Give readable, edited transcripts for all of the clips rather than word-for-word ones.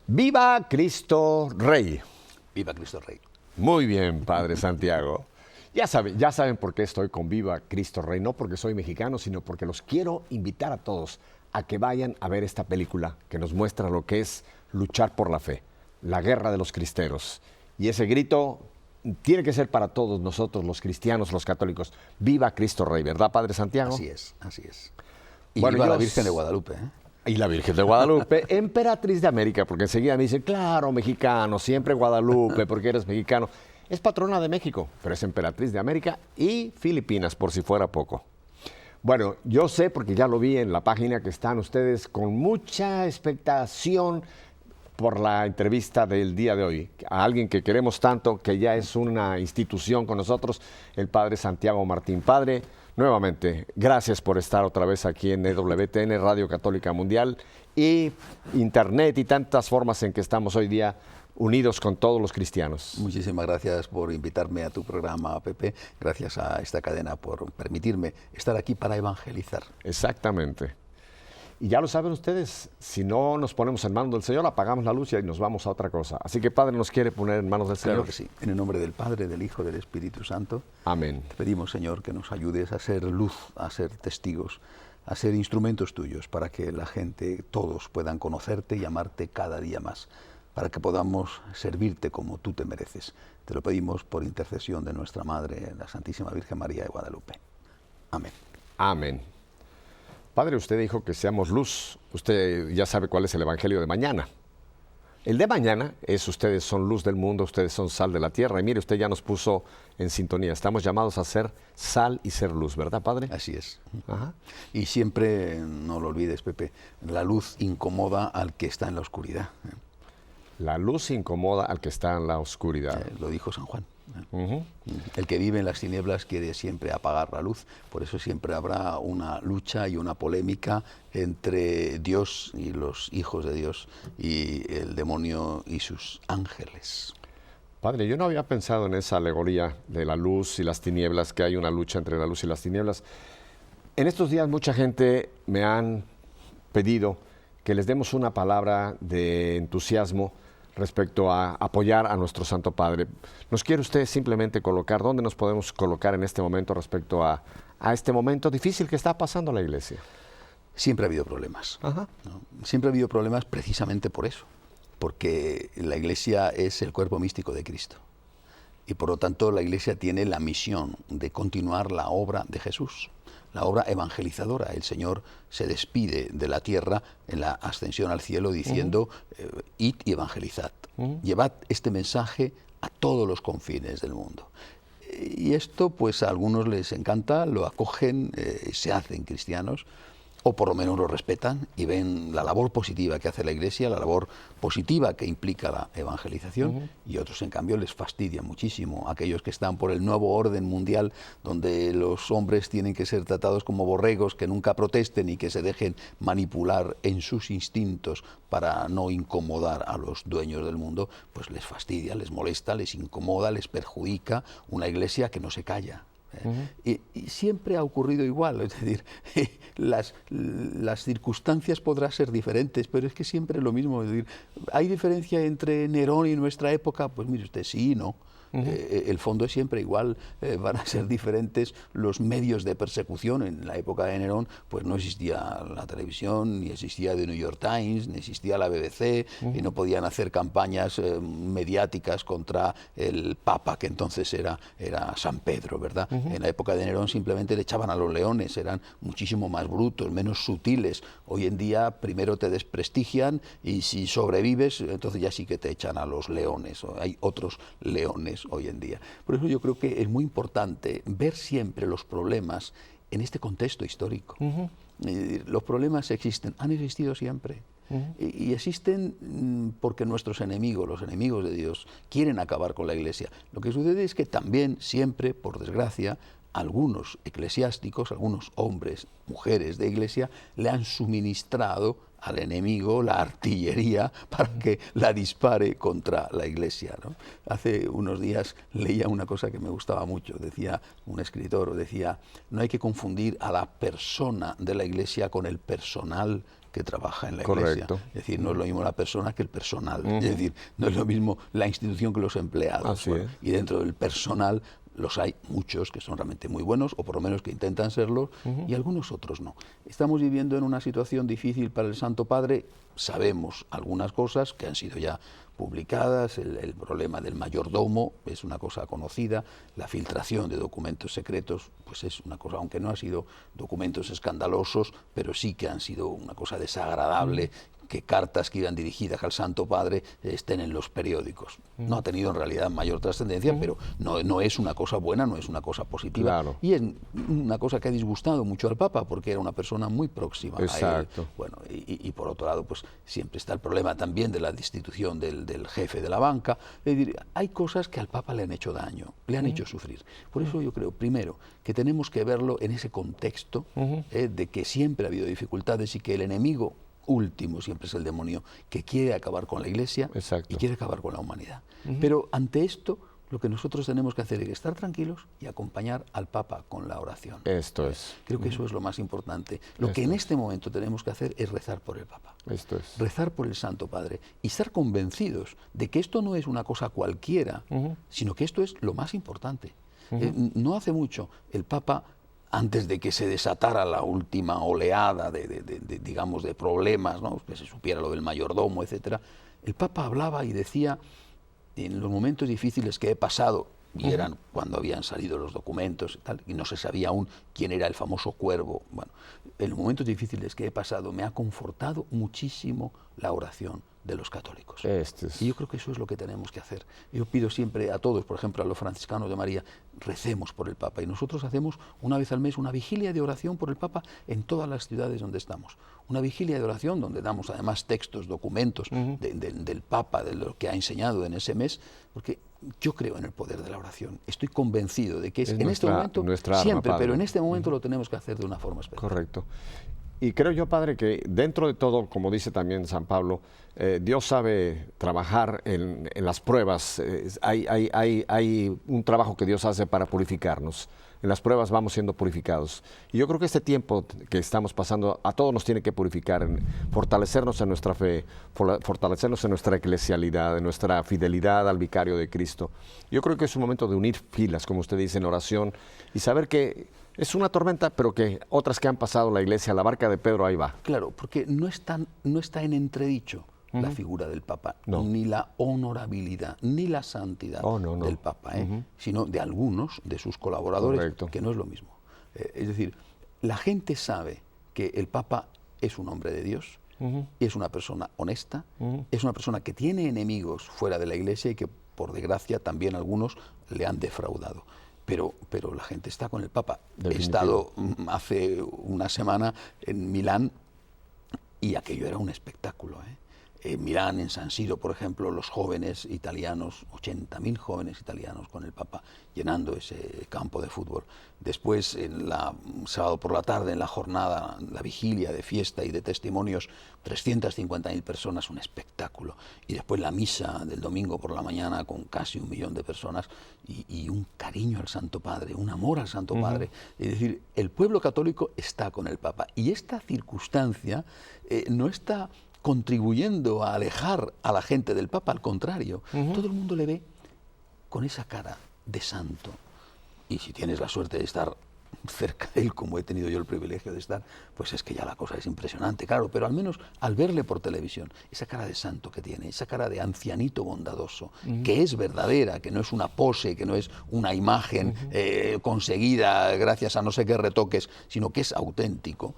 ¡Viva Cristo Rey! ¡Viva Cristo Rey! Muy bien, Padre Santiago. Ya saben por qué estoy con Viva Cristo Rey. No porque soy mexicano, sino porque los quiero invitar a todos a que vayan a ver esta película que nos muestra lo que es luchar por la fe, la guerra de los cristeros. Y ese grito tiene que ser para todos nosotros, los cristianos, los católicos. ¡Viva Cristo Rey! ¿Verdad, Padre Santiago? Así es, así es. Y bueno, viva la Virgen de Guadalupe, ¿eh? Y la Virgen de Guadalupe, emperatriz de América, porque enseguida me dicen, claro, mexicano, siempre Guadalupe, porque eres mexicano. Es patrona de México, pero es emperatriz de América y Filipinas, por si fuera poco. Bueno, yo sé, porque ya lo vi en la página, que están ustedes con mucha expectación por la entrevista del día de hoy. A alguien que queremos tanto, que ya es una institución con nosotros, el Padre Santiago Martín. Padre, nuevamente, gracias por estar otra vez aquí en EWTN, Radio Católica Mundial, y Internet y tantas formas en que estamos hoy día unidos con todos los cristianos. Muchísimas gracias por invitarme a tu programa, Pepe. Gracias a esta cadena por permitirme estar aquí para evangelizar. Exactamente. Y ya lo saben ustedes, si no nos ponemos en manos del Señor, apagamos la luz y nos vamos a otra cosa. Así que, Padre, nos quiere poner en manos del Señor. Claro que sí. En el nombre del Padre, del Hijo, del Espíritu Santo. Amén. Te pedimos, Señor, que nos ayudes a ser luz, a ser testigos, a ser instrumentos tuyos, para que la gente, todos, puedan conocerte y amarte cada día más, para que podamos servirte como tú te mereces. Te lo pedimos por intercesión de nuestra Madre, la Santísima Virgen María de Guadalupe. Amén. Amén. Padre, usted dijo que seamos luz. Usted ya sabe cuál es el evangelio de mañana. El de mañana es: ustedes son luz del mundo, ustedes son sal de la tierra. Y mire, usted ya nos puso en sintonía. Estamos llamados a ser sal y ser luz, ¿verdad, Padre? Así es. Ajá. Y siempre, no lo olvides, Pepe, la luz incomoda al que está en la oscuridad. La luz incomoda al que está en la oscuridad. Lo dijo San Juan. Uh-huh. El que vive en las tinieblas quiere siempre apagar la luz, por eso siempre habrá una lucha y una polémica entre Dios y los hijos de Dios y el demonio y sus ángeles. Padre, yo no había pensado en esa alegoría de la luz y las tinieblas, que hay una lucha entre la luz y las tinieblas. En estos días mucha gente me han pedido que les demos una palabra de entusiasmo respecto a apoyar a nuestro Santo Padre. ¿Nos quiere usted simplemente colocar, dónde nos podemos colocar en este momento respecto a este momento difícil que está pasando la Iglesia? Siempre ha habido problemas. Ajá. ¿No? Siempre ha habido problemas precisamente por eso, porque la Iglesia es el cuerpo místico de Cristo. Y por lo tanto la Iglesia tiene la misión de continuar la obra de Jesús, la obra evangelizadora. El Señor se despide de la tierra en la ascensión al cielo diciendo, id y evangelizad, llevad este mensaje a todos los confines del mundo. Y esto pues a algunos les encanta, lo acogen, se hacen cristianos, o por lo menos lo respetan y ven la labor positiva que hace la Iglesia, la labor positiva que implica la evangelización, y otros en cambio les fastidia muchísimo, aquellos que están por el nuevo orden mundial donde los hombres tienen que ser tratados como borregos, que nunca protesten y que se dejen manipular en sus instintos para no incomodar a los dueños del mundo, pues les fastidia, les molesta, les incomoda, les perjudica una Iglesia que no se calla. Y siempre ha ocurrido igual, es decir, las circunstancias podrán ser diferentes, pero es que siempre es lo mismo. Es decir, ¿hay diferencia entre Nerón y nuestra época? Pues mire usted, sí y no. El fondo es siempre igual, van a ser diferentes los medios de persecución. En la época de Nerón pues no existía la televisión, ni existía The New York Times, ni existía la BBC, y no podían hacer campañas mediáticas contra el Papa, que entonces era San Pedro, ¿verdad? En la época de Nerón simplemente le echaban a los leones, eran muchísimo más brutos, menos sutiles. Hoy en día primero te desprestigian y si sobrevives, entonces ya sí que te echan a los leones. Hay otros leones hoy en día. Por eso yo creo que es muy importante ver siempre los problemas en este contexto histórico. Los problemas existen, han existido siempre. Y existen porque nuestros enemigos, los enemigos de Dios, quieren acabar con la Iglesia. Lo que sucede es que también, siempre, por desgracia, algunos eclesiásticos, algunos hombres, mujeres de Iglesia, le han suministrado al enemigo la artillería para que la dispare contra la Iglesia, ¿no? Hace unos días leía una cosa que me gustaba mucho, decía un escritor, decía, no hay que confundir a la persona de la Iglesia con el personal que trabaja en la Iglesia. Correcto. Es decir, no es lo mismo la persona que el personal, es decir, no es lo mismo la institución que los empleados. Así es. Y dentro del personal los hay muchos que son realmente muy buenos, o por lo menos que intentan serlo, y algunos otros no. Estamos viviendo en una situación difícil para el Santo Padre. Sabemos algunas cosas que han sido ya publicadas, el problema del mayordomo es una cosa conocida, la filtración de documentos secretos pues es una cosa, aunque no han sido documentos escandalosos, pero sí que han sido una cosa desagradable, que cartas que iban dirigidas al Santo Padre estén en los periódicos. No ha tenido en realidad mayor trascendencia, pero no es una cosa buena, no es una cosa positiva. Claro. Y es una cosa que ha disgustado mucho al Papa, porque era una persona muy próxima a él. Bueno, y por otro lado, pues siempre está el problema también de la destitución del jefe de la banca. Es decir, hay cosas que al Papa le han hecho daño, le han hecho sufrir. Por eso yo creo, primero, que tenemos que verlo en ese contexto de que siempre ha habido dificultades y que el enemigo último siempre es el demonio, que quiere acabar con la Iglesia y quiere acabar con la humanidad. Pero ante esto, lo que nosotros tenemos que hacer es estar tranquilos y acompañar al Papa con la oración. Esto es. Creo que eso es lo más importante. Lo que en este momento tenemos que hacer es rezar por el Papa. Esto es. Rezar por el Santo Padre y estar convencidos de que esto no es una cosa cualquiera, sino que esto es lo más importante. No hace mucho el Papa, antes de que se desatara la última oleada digamos, de problemas, ¿no? Que se supiera lo del mayordomo, etcétera, el Papa hablaba y decía, en los momentos difíciles que he pasado, y eran cuando habían salido los documentos y tal, y no se sabía aún quién era el famoso cuervo. Bueno, en los momentos difíciles que he pasado me ha confortado muchísimo la oración de los católicos. Y yo creo que eso es lo que tenemos que hacer. Yo pido siempre a todos, por ejemplo a los franciscanos de María, recemos por el Papa, y nosotros hacemos una vez al mes una vigilia de oración por el Papa en todas las ciudades donde estamos. Una vigilia de oración donde damos además textos, documentos del Papa, de lo que ha enseñado en ese mes, porque yo creo en el poder de la oración. Estoy convencido de que es en este momento, siempre, pero en este momento lo tenemos que hacer de una forma especial. Correcto. Y creo yo, Padre, que dentro de todo, como dice también San Pablo, Dios sabe trabajar en las pruebas. Hay un trabajo que Dios hace para purificarnos. En las pruebas vamos siendo purificados. Y yo creo que este tiempo que estamos pasando a todos nos tiene que purificar, fortalecernos en nuestra fe, fortalecernos en nuestra eclesialidad, en nuestra fidelidad al vicario de Cristo. Yo creo que es un momento de unir filas, como usted dice, en oración, y saber que es una tormenta, pero que otras que han pasado la Iglesia, la barca de Pedro, ahí va. Claro, porque no está en entredicho la figura del Papa, ni la honorabilidad, ni la santidad del Papa, sino de algunos de sus colaboradores, que no es lo mismo. Es decir, la gente sabe que el Papa es un hombre de Dios, es una persona honesta, es una persona que tiene enemigos fuera de la Iglesia y que, por desgracia, también algunos le han defraudado. Pero la gente está con el Papa. He estado hace una semana en Milán y aquello era un espectáculo. En Milán, en San Siro, por ejemplo, los jóvenes italianos, 80.000 jóvenes italianos con el Papa llenando ese campo de fútbol. Después, sábado por la tarde, en la jornada, la vigilia de fiesta y de testimonios, 350.000 personas, un espectáculo. Y después la misa del domingo por la mañana con casi 1 millón de personas y un cariño al Santo Padre, un amor al Santo Padre. Es decir, el pueblo católico está con el Papa. Y esta circunstancia no está contribuyendo a alejar a la gente del Papa, al contrario, todo el mundo le ve con esa cara de santo. Y si tienes la suerte de estar cerca de él, como he tenido yo el privilegio de estar, pues es que ya la cosa es impresionante, claro, pero al menos al verle por televisión, esa cara de santo que tiene, esa cara de ancianito bondadoso, que es verdadera, que no es una pose, que no es una imagen conseguida gracias a no sé qué retoques, sino que es auténtico,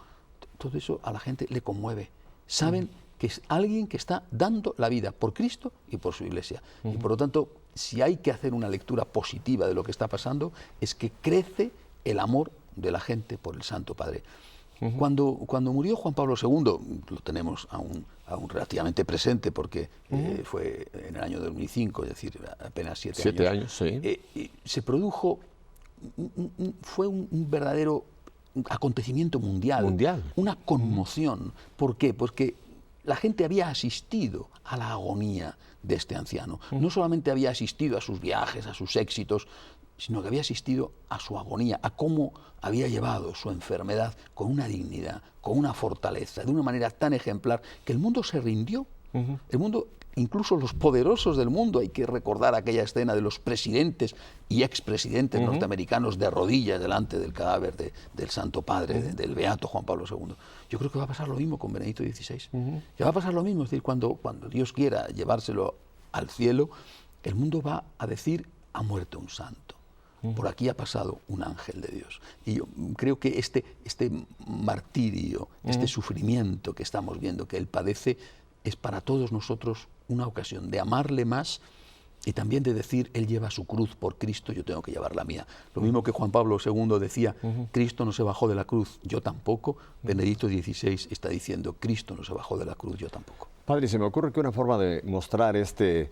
todo eso a la gente le conmueve. Saben que es alguien que está dando la vida por Cristo y por su Iglesia. Y por lo tanto, si hay que hacer una lectura positiva de lo que está pasando, es que crece el amor de la gente por el Santo Padre. Cuando murió Juan Pablo II, lo tenemos aún aún relativamente presente, porque fue en el año 2005, es decir, apenas 7 años. 7 años, sí. Se produjo, fue un verdadero acontecimiento mundial, una conmoción. ¿Por qué? Porque la gente había asistido a la agonía de este anciano. No solamente había asistido a sus viajes, a sus éxitos, sino que había asistido a su agonía, a cómo había llevado su enfermedad con una dignidad, con una fortaleza, de una manera tan ejemplar, que el mundo se rindió. El mundo, incluso los poderosos del mundo, hay que recordar aquella escena de los presidentes y expresidentes norteamericanos de rodillas delante del cadáver del Santo Padre, del Beato Juan Pablo II. Yo creo que va a pasar lo mismo con Benedicto XVI. Que va a pasar lo mismo, es decir, cuando Dios quiera llevárselo al cielo, el mundo va a decir: ha muerto un santo. Por aquí ha pasado un ángel de Dios. Y yo creo que este martirio, este sufrimiento que estamos viendo que él padece, es para todos nosotros una ocasión de amarle más y también de decir: él lleva su cruz por Cristo, yo tengo que llevar la mía. Lo mismo que Juan Pablo II decía: Cristo no se bajó de la cruz, yo tampoco. Benedicto XVI está diciendo: Cristo no se bajó de la cruz, yo tampoco. Padre, se me ocurre que una forma de mostrar este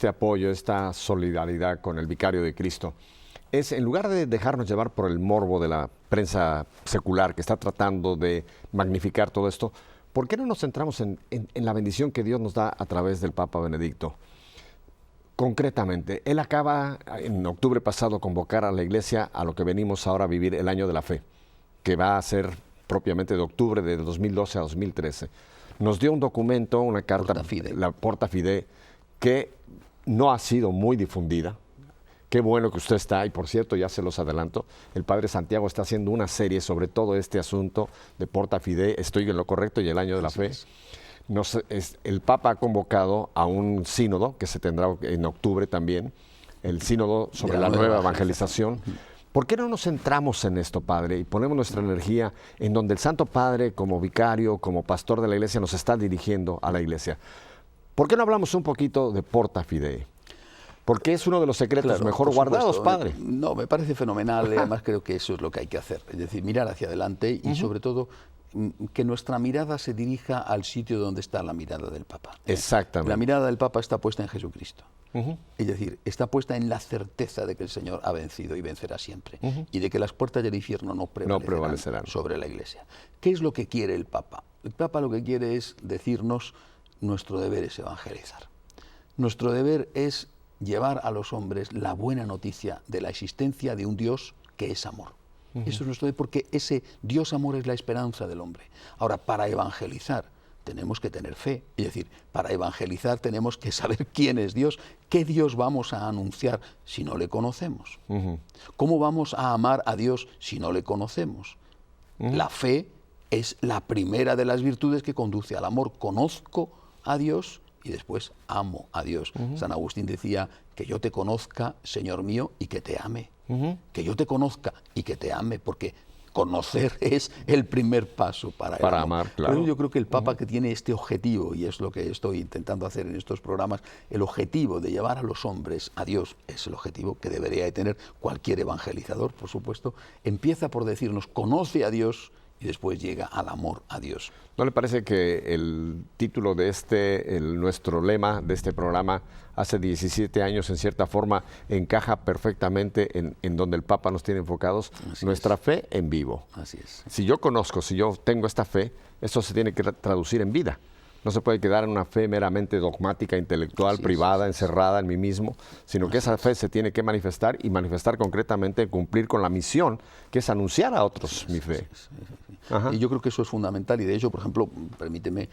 apoyo, esta solidaridad con el vicario de Cristo, es, en lugar de dejarnos llevar por el morbo de la prensa secular que está tratando de magnificar todo esto, ¿por qué no nos centramos en la bendición que Dios nos da a través del Papa Benedicto? Concretamente, él acaba en octubre pasado convocar a la Iglesia a lo que venimos ahora a vivir, el Año de la Fe, que va a ser propiamente de octubre de 2012 a 2013. Nos dio un documento, una carta, la Porta Fidei, que no ha sido muy difundida. Qué bueno que usted está, y por cierto, ya se los adelanto, el Padre Santiago está haciendo una serie sobre todo este asunto de Porta Fidei, estoy en lo correcto, y el Año de la Fe. El Papa ha convocado a un sínodo, que se tendrá en octubre también, el sínodo sobre la nueva evangelización. ¿Por qué no nos centramos en esto, Padre, y ponemos nuestra energía en donde el Santo Padre, como vicario, como pastor de la Iglesia, nos está dirigiendo a la Iglesia? ¿Por qué no hablamos un poquito de Porta Fidei? Porque es uno de los secretos mejor guardados, Padre. No, me parece fenomenal, además creo que eso es lo que hay que hacer, es decir, mirar hacia adelante y sobre todo que nuestra mirada se dirija al sitio donde está la mirada del Papa. Exactamente. La mirada del Papa está puesta en Jesucristo. Es decir, está puesta en la certeza de que el Señor ha vencido y vencerá siempre, y de que las puertas del infierno no prevalecerán sobre la Iglesia. ¿Qué es lo que quiere el Papa? El Papa lo que quiere es decirnos: nuestro deber es evangelizar. Nuestro deber es llevar a los hombres la buena noticia de la existencia de un Dios que es amor. Eso es nuestro deber, porque ese Dios amor es la esperanza del hombre. Ahora, para evangelizar tenemos que tener fe, es decir, para evangelizar tenemos que saber quién es Dios, qué Dios vamos a anunciar si no le conocemos, cómo vamos a amar a Dios si no le conocemos. La fe es la primera de las virtudes que conduce al amor. Conozco a Dios y después amo a Dios. San Agustín decía: que yo te conozca, Señor mío, y que te ame. Que yo te conozca y que te ame, porque conocer es el primer paso para amar. Claro. Por eso yo creo que el Papa, que tiene este objetivo, y es lo que estoy intentando hacer en estos programas, el objetivo de llevar a los hombres a Dios, es el objetivo que debería de tener cualquier evangelizador, por supuesto. Empieza por decirnos: conoce a Dios, y después llega al amor a Dios. ¿No le parece que el título de nuestro lema de este programa hace 17 años, en cierta forma, encaja perfectamente en donde el Papa nos tiene enfocados? Nuestra fe en vivo. Así es. Si yo conozco, si yo tengo esta fe, eso se tiene que traducir en vida. No se puede quedar en una fe meramente dogmática, intelectual, privada, encerrada en mí mismo, sino que esa fe se tiene que manifestar, y manifestar concretamente, cumplir con la misión, que es anunciar a otros mi fe. Y yo creo que eso es fundamental, y de hecho, por ejemplo, permíteme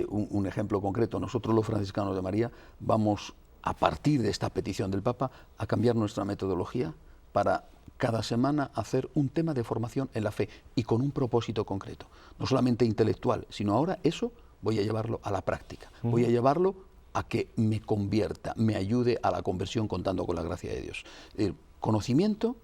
un ejemplo concreto. Nosotros, los franciscanos de María, vamos, a partir de esta petición del Papa, a cambiar nuestra metodología para cada semana hacer un tema de formación en la fe, y con un propósito concreto, no solamente intelectual, sino ahora eso voy a llevarlo a la práctica, voy a llevarlo a que me convierta, me ayude a la conversión, contando con la gracia de Dios. Conocimiento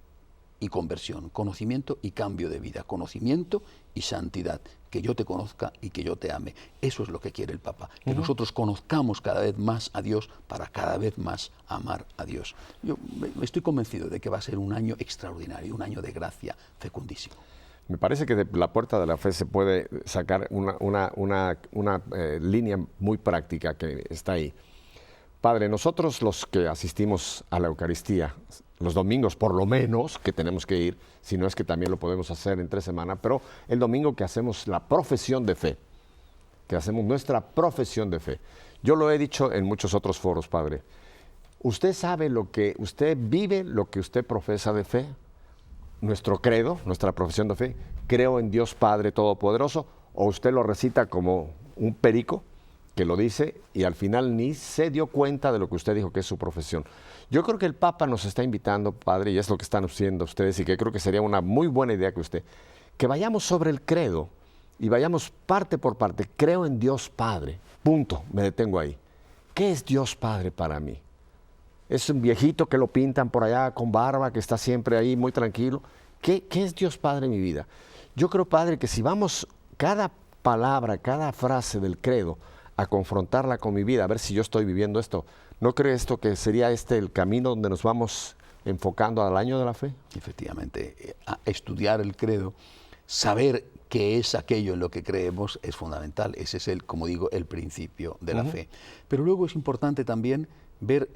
y conversión, conocimiento y cambio de vida, conocimiento y santidad, que yo te conozca y que yo te ame. Eso es lo que quiere el Papa, que nosotros conozcamos cada vez más a Dios para cada vez más amar a Dios. Yo estoy convencido de que va a ser un año extraordinario, un año de gracia fecundísimo. Me parece que de la puerta de la fe se puede sacar una línea muy práctica que está ahí. Padre, nosotros los que asistimos a la Eucaristía, los domingos por lo menos, que tenemos que ir, si no es que también lo podemos hacer entre semana, pero el domingo que hacemos la profesión de fe, que hacemos nuestra profesión de fe. Yo lo he dicho en muchos otros foros, Padre. ¿Usted sabe usted vive lo que usted profesa de fe? Nuestro credo, nuestra profesión de fe, creo en Dios Padre Todopoderoso, o usted lo recita como un perico que lo dice y al final ni se dio cuenta de lo que usted dijo que es su profesión. Yo creo que el Papa nos está invitando, Padre, y es lo que están haciendo ustedes, y que creo que sería una muy buena idea que vayamos sobre el credo y vayamos parte por parte. Creo en Dios Padre, punto, me detengo ahí. ¿Qué es Dios Padre para mí? Es un viejito que lo pintan por allá con barba, que está siempre ahí muy tranquilo. ¿Qué es Dios Padre en mi vida? Yo creo, Padre, que si vamos cada palabra, cada frase del credo a confrontarla con mi vida, a ver si yo estoy viviendo esto, ¿no cree esto que sería el camino donde nos vamos enfocando al año de la fe? Efectivamente, a estudiar el credo, saber qué es aquello en lo que creemos es fundamental. Ese es, como digo, el principio de la fe. Pero luego es importante también ver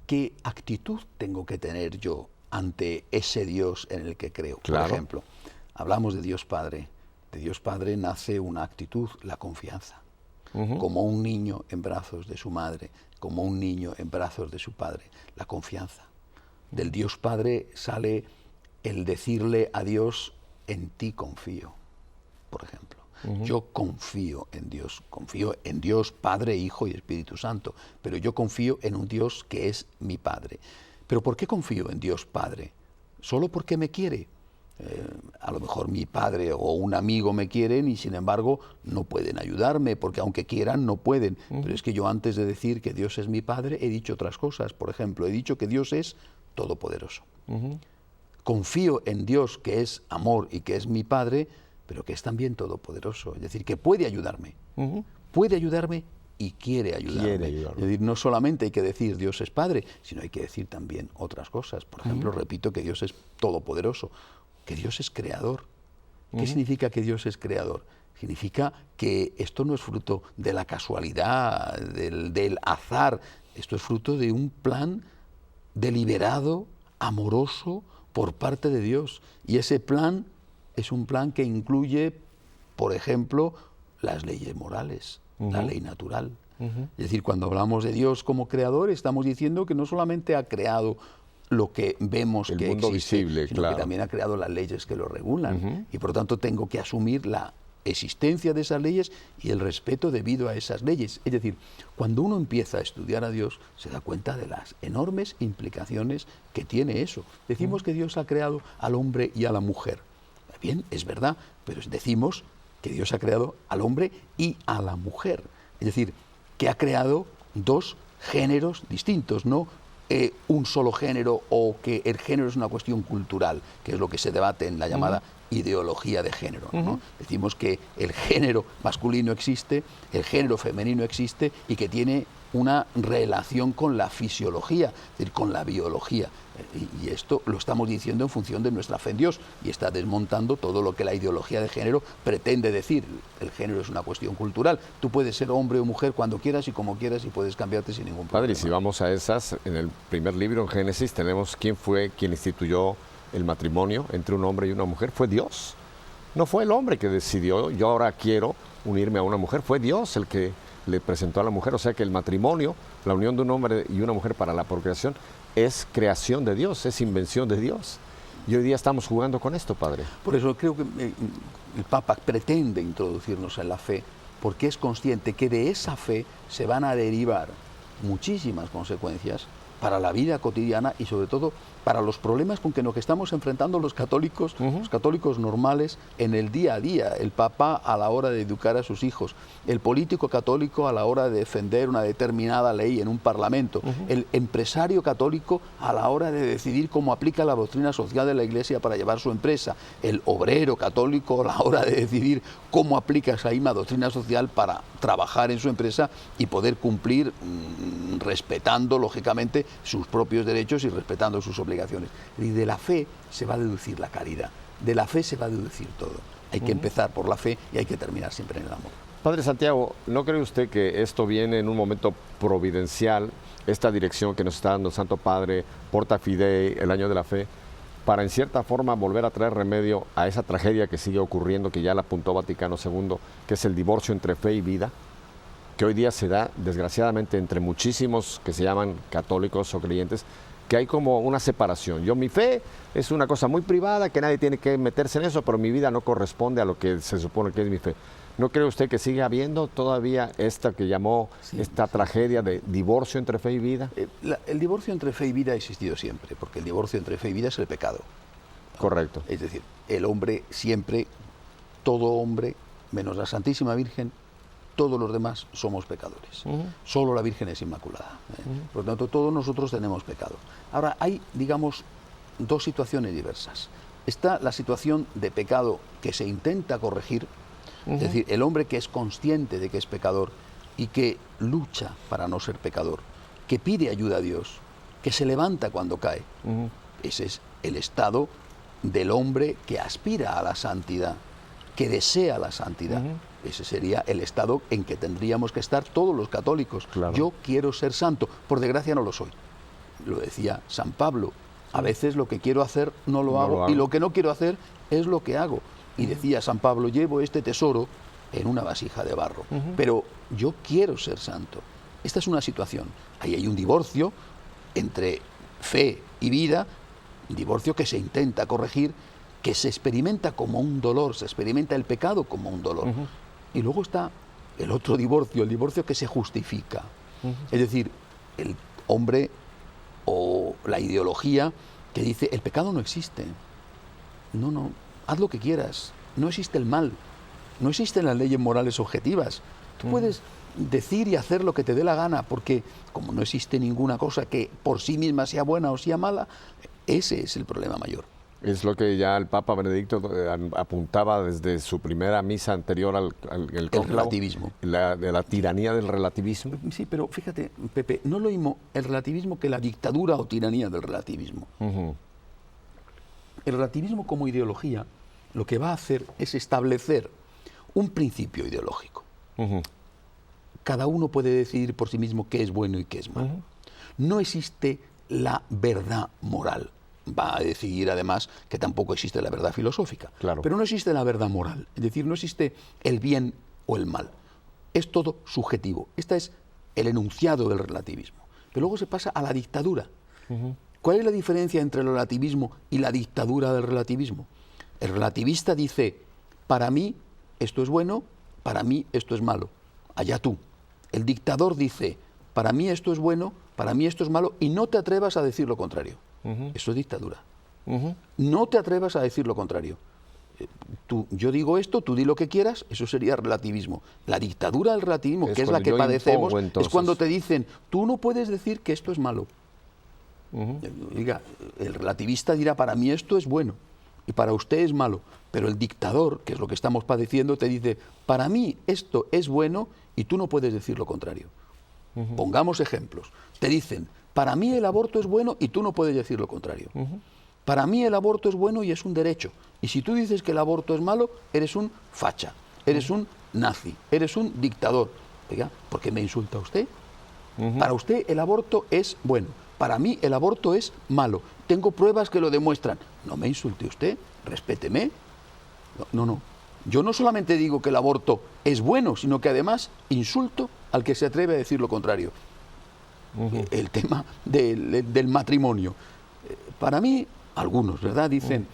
qué actitud tengo que tener yo ante ese Dios en el que creo. Claro. Por ejemplo, hablamos de Dios Padre. De Dios Padre nace una actitud, la confianza. Como un niño en brazos de su madre, como un niño en brazos de su padre, la confianza. Del Dios Padre sale el decirle a Dios, en ti confío, por ejemplo. Yo confío en Dios Padre, Hijo y Espíritu Santo, pero yo confío en un Dios que es mi Padre. ¿Pero por qué confío en Dios Padre? ¿Solo porque me quiere? A lo mejor mi padre o un amigo me quieren y sin embargo no pueden ayudarme, porque aunque quieran no pueden. Pero es que yo antes de decir que Dios es mi Padre he dicho otras cosas. Por ejemplo, he dicho que Dios es todopoderoso. Confío en Dios que es amor y que es mi Padre, pero que es también todopoderoso. Es decir, que puede ayudarme. Puede ayudarme y quiere ayudarme. Es decir, no solamente hay que decir Dios es Padre, sino hay que decir también otras cosas. Por ejemplo, repito que Dios es todopoderoso, que Dios es creador. ¿Qué significa que Dios es creador? Significa que esto no es fruto de la casualidad, del azar. Esto es fruto de un plan deliberado, amoroso, por parte de Dios. Y ese plan es un plan que incluye, por ejemplo, las leyes morales, la ley natural. Es decir, cuando hablamos de Dios como creador, estamos diciendo que no solamente ha creado lo que vemos el que mundo existe, visible, sino que también ha creado las leyes que lo regulan. Y por lo tanto tengo que asumir la existencia de esas leyes y el respeto debido a esas leyes. Es decir, cuando uno empieza a estudiar a Dios, se da cuenta de las enormes implicaciones que tiene eso. Decimos que Dios ha creado al hombre y a la mujer. Bien, es verdad, pero decimos que Dios ha creado al hombre y a la mujer. Es decir, que ha creado dos géneros distintos, no un solo género, o que el género es una cuestión cultural, que es lo que se debate en la llamada ideología de género, ¿no? Decimos que el género masculino existe, el género femenino existe y que tiene una relación con la fisiología, es decir, con la biología. Y esto lo estamos diciendo en función de nuestra fe en Dios y está desmontando todo lo que la ideología de género pretende decir. El género es una cuestión cultural. Tú puedes ser hombre o mujer cuando quieras y como quieras y puedes cambiarte sin ningún problema. Padre, y si vamos a esas, en el primer libro, en Génesis, tenemos quién instituyó el matrimonio entre un hombre y una mujer. Fue Dios. No fue el hombre que decidió, yo ahora quiero unirme a una mujer. Fue Dios el que le presentó a la mujer. O sea que el matrimonio, la unión de un hombre y una mujer para la procreación, es creación de Dios, es invención de Dios. Y hoy día estamos jugando con esto, Padre. Por eso creo que el Papa pretende introducirnos en la fe, porque es consciente que de esa fe se van a derivar muchísimas consecuencias para la vida cotidiana y sobre todo para los problemas con que nos estamos enfrentando los católicos normales en el día a día. El Papa a la hora de educar a sus hijos, el político católico a la hora de defender una determinada ley en un parlamento, el empresario católico a la hora de decidir cómo aplica la doctrina social de la Iglesia para llevar su empresa, el obrero católico a la hora de decidir cómo aplica esa misma doctrina social para trabajar en su empresa y poder cumplir respetando lógicamente sus propios derechos y respetando sus obligaciones. Y de la fe se va a deducir la caridad. de la fe se va a deducir todo. Hay que empezar por la fe y hay que terminar siempre en el amor. Padre Santiago, ¿no cree usted que esto viene en un momento providencial, esta dirección que nos está dando el Santo Padre, Porta Fidei, el año de la fe, para en cierta forma volver a traer remedio a esa tragedia que sigue ocurriendo, que ya la apuntó Vaticano II, que es el divorcio entre fe y vida, que hoy día se da desgraciadamente entre muchísimos que se llaman católicos o creyentes, que hay como una separación? Mi fe es una cosa muy privada, que nadie tiene que meterse en eso, pero mi vida no corresponde a lo que se supone que es mi fe. ¿No cree usted que sigue habiendo todavía esta que llamó esta tragedia de divorcio entre fe y vida? El divorcio entre fe y vida ha existido siempre, porque el divorcio entre fe y vida es el pecado. Correcto. Es decir, el hombre siempre, todo hombre, menos la Santísima Virgen, todos los demás somos pecadores. Solo la Virgen es inmaculada. Por lo tanto, todos nosotros tenemos pecado. Ahora, hay, digamos, dos situaciones diversas. Está la situación de pecado que se intenta corregir, es decir, el hombre que es consciente de que es pecador y que lucha para no ser pecador, que pide ayuda a Dios, que se levanta cuando cae. Ese es el estado del hombre que aspira a la santidad, que desea la santidad. Ese sería el estado en que tendríamos que estar todos los católicos. Claro. Yo quiero ser santo, por desgracia no lo soy. Lo decía San Pablo, a veces lo que quiero hacer no lo hago, y lo que no quiero hacer es lo que hago. Y decía San Pablo, llevo este tesoro en una vasija de barro, pero yo quiero ser santo. Esta es una situación. Ahí hay un divorcio entre fe y vida, un divorcio que se intenta corregir, que se experimenta como un dolor, se experimenta el pecado como un dolor. Y luego está el otro divorcio, el divorcio que se justifica. Es decir, el hombre o la ideología que dice, el pecado no existe. No, haz lo que quieras. No existe el mal. No existen las leyes morales objetivas. Tú puedes decir y hacer lo que te dé la gana, porque como no existe ninguna cosa que por sí misma sea buena o sea mala, ese es el problema mayor. Es lo que ya el Papa Benedicto apuntaba desde su primera misa anterior al el relativismo. De la tiranía del relativismo. Sí, pero fíjate, Pepe, no es lo mismo el relativismo que la dictadura o tiranía del relativismo. El relativismo como ideología lo que va a hacer es establecer un principio ideológico. Cada uno puede decidir por sí mismo qué es bueno y qué es malo. No existe la verdad moral. Va a decidir además que tampoco existe la verdad filosófica. Claro. Pero no existe la verdad moral. Es decir, no existe el bien o el mal. Es todo subjetivo. Este es el enunciado del relativismo. Pero luego se pasa a la dictadura. ¿Cuál es la diferencia entre el relativismo y la dictadura del relativismo? El relativista dice, para mí esto es bueno, para mí esto es malo. Allá tú. El dictador dice, para mí esto es bueno, para mí esto es malo, y no te atrevas a decir lo contrario. Eso es dictadura. No te atrevas a decir lo contrario. Yo digo esto, tú di lo que quieras, eso sería relativismo. La dictadura del relativismo, que es la que padecemos, es cuando te dicen, tú no puedes decir que esto es malo. Diga, el relativista dirá, para mí esto es bueno y para usted es malo, pero el dictador, que es lo que estamos padeciendo, te dice, para mí esto es bueno y tú no puedes decir lo contrario. Pongamos ejemplos. Te dicen, para mí el aborto es bueno y tú no puedes decir lo contrario. Para mí el aborto es bueno y es un derecho. Y si tú dices que el aborto es malo, eres un facha, eres un nazi, eres un dictador. Oiga, ¿por qué me insulta usted? Para usted el aborto es bueno, para mí el aborto es malo. Tengo pruebas que lo demuestran. No me insulte usted, respéteme. No. Yo no solamente digo que el aborto es bueno, sino que además insulto al que se atreve a decir lo contrario. El tema del matrimonio. Para mí, algunos, ¿verdad? Dicen,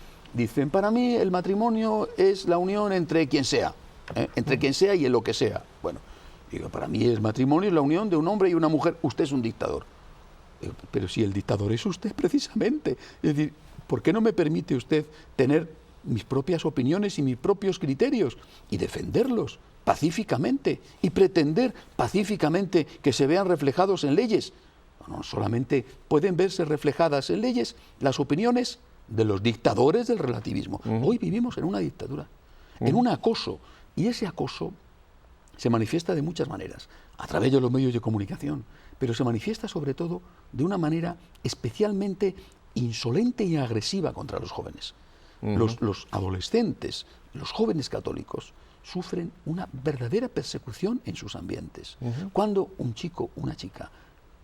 para mí el matrimonio es la unión entre quien sea, entre quien sea y en lo que sea. Bueno, digo, para mí el matrimonio es la unión de un hombre y una mujer. Usted es un dictador. Digo, pero si el dictador es usted precisamente. Es decir, ¿por qué no me permite usted tener mis propias opiniones y mis propios criterios y defenderlos pacíficamente y pretender pacíficamente que se vean reflejados en leyes? No solamente pueden verse reflejadas en leyes las opiniones de los dictadores del relativismo. Hoy vivimos en una dictadura, en un acoso, y ese acoso se manifiesta de muchas maneras, a través de los medios de comunicación, pero se manifiesta sobre todo de una manera especialmente insolente y agresiva contra los jóvenes. Los adolescentes, los jóvenes católicos, sufren una verdadera persecución en sus ambientes. Cuando un chico, una chica,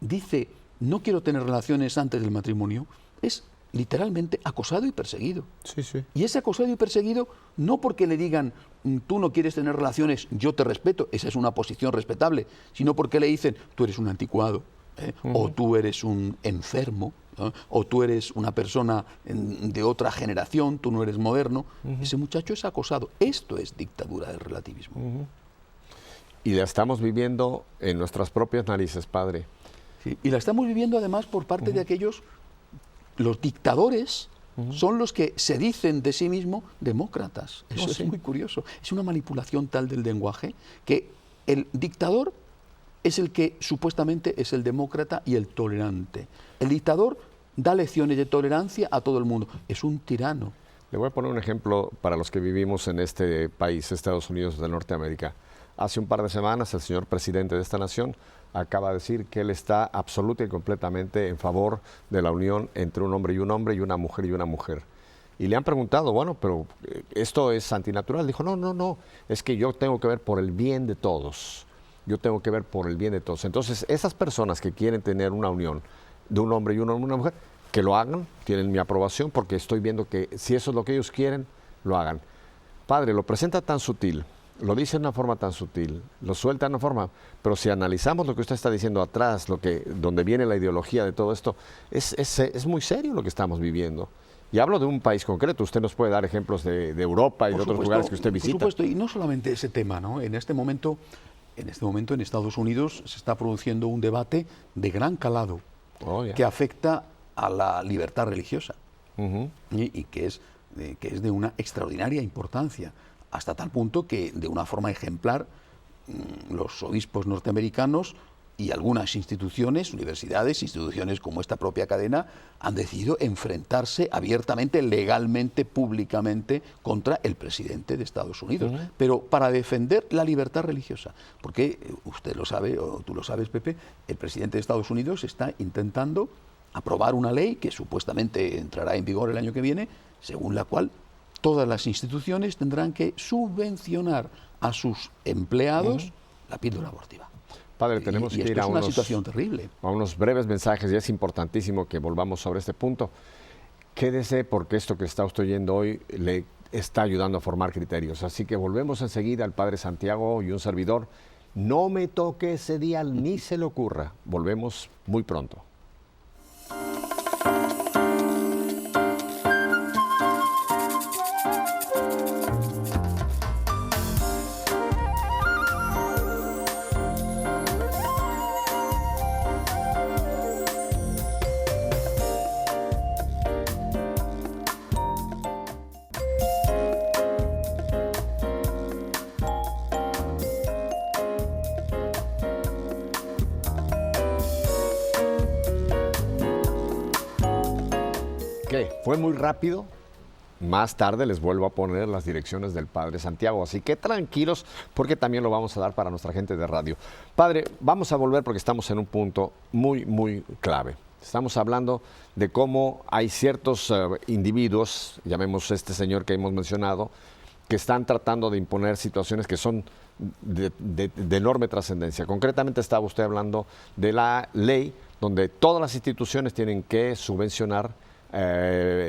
dice no quiero tener relaciones antes del matrimonio, es literalmente acosado y perseguido. Sí, sí. Y es acosado y perseguido no porque le digan tú no quieres tener relaciones, yo te respeto, esa es una posición respetable, sino porque le dicen tú eres un anticuado, o tú eres un enfermo, o tú eres una persona de otra generación, tú no eres moderno. Ese muchacho es acosado. Esto es dictadura del relativismo. Y la estamos viviendo en nuestras propias narices, padre. Sí, y la estamos viviendo además por parte de aquellos, los dictadores son los que se dicen de sí mismos demócratas. Eso es muy curioso. Es una manipulación tal del lenguaje que el dictador es el que supuestamente es el demócrata y el tolerante. El dictador da lecciones de tolerancia a todo el mundo. Es un tirano. Le voy a poner un ejemplo para los que vivimos en este país, Estados Unidos de Norteamérica. Hace un par de semanas el señor presidente de esta nación acaba de decir que él está absoluta y completamente en favor de la unión entre un hombre y una mujer y una mujer. Y le han preguntado, bueno, pero esto es antinatural. Dijo, no, es que yo tengo que ver por el bien de todos. Yo tengo que ver por el bien de todos. Entonces, esas personas que quieren tener una unión de un hombre y una mujer, que lo hagan, tienen mi aprobación, porque estoy viendo que si eso es lo que ellos quieren, lo hagan. Padre, lo presenta tan sutil, lo dice de una forma tan sutil, lo suelta de una forma, pero si analizamos lo que usted está diciendo atrás, donde viene la ideología de todo esto, es muy serio lo que estamos viviendo. Y hablo de un país concreto, usted nos puede dar ejemplos de Europa y de otros lugares que usted visita. Por supuesto, y no solamente ese tema, ¿no? En este momento en Estados Unidos se está produciendo un debate de gran calado que afecta a la libertad religiosa y que es de una extraordinaria importancia, hasta tal punto que de una forma ejemplar los obispos norteamericanos y algunas instituciones, universidades, instituciones como esta propia cadena, han decidido enfrentarse abiertamente, legalmente, públicamente contra el presidente de Estados Unidos, pero para defender la libertad religiosa. Porque usted lo sabe, o tú lo sabes, Pepe, el presidente de Estados Unidos está intentando aprobar una ley que supuestamente entrará en vigor el año que viene, según la cual todas las instituciones tendrán que subvencionar a sus empleados la píldora abortiva. Padre, tenemos que ir a una situación terrible. A unos breves mensajes, y es importantísimo que volvamos sobre este punto. Quédese, porque esto que está usted oyendo hoy le está ayudando a formar criterios. Así que volvemos enseguida al Padre Santiago y un servidor. No me toque ese día, ni se le ocurra. Volvemos muy pronto. ¿Qué? ¿Fue muy rápido? Más tarde les vuelvo a poner las direcciones del Padre Santiago, así que tranquilos, porque también lo vamos a dar para nuestra gente de radio. Padre, vamos a volver porque estamos en un punto muy, muy clave. Estamos hablando de cómo hay ciertos individuos, llamemos este señor que hemos mencionado, que están tratando de imponer situaciones que son de enorme trascendencia. Concretamente estaba usted hablando de la ley donde todas las instituciones tienen que subvencionar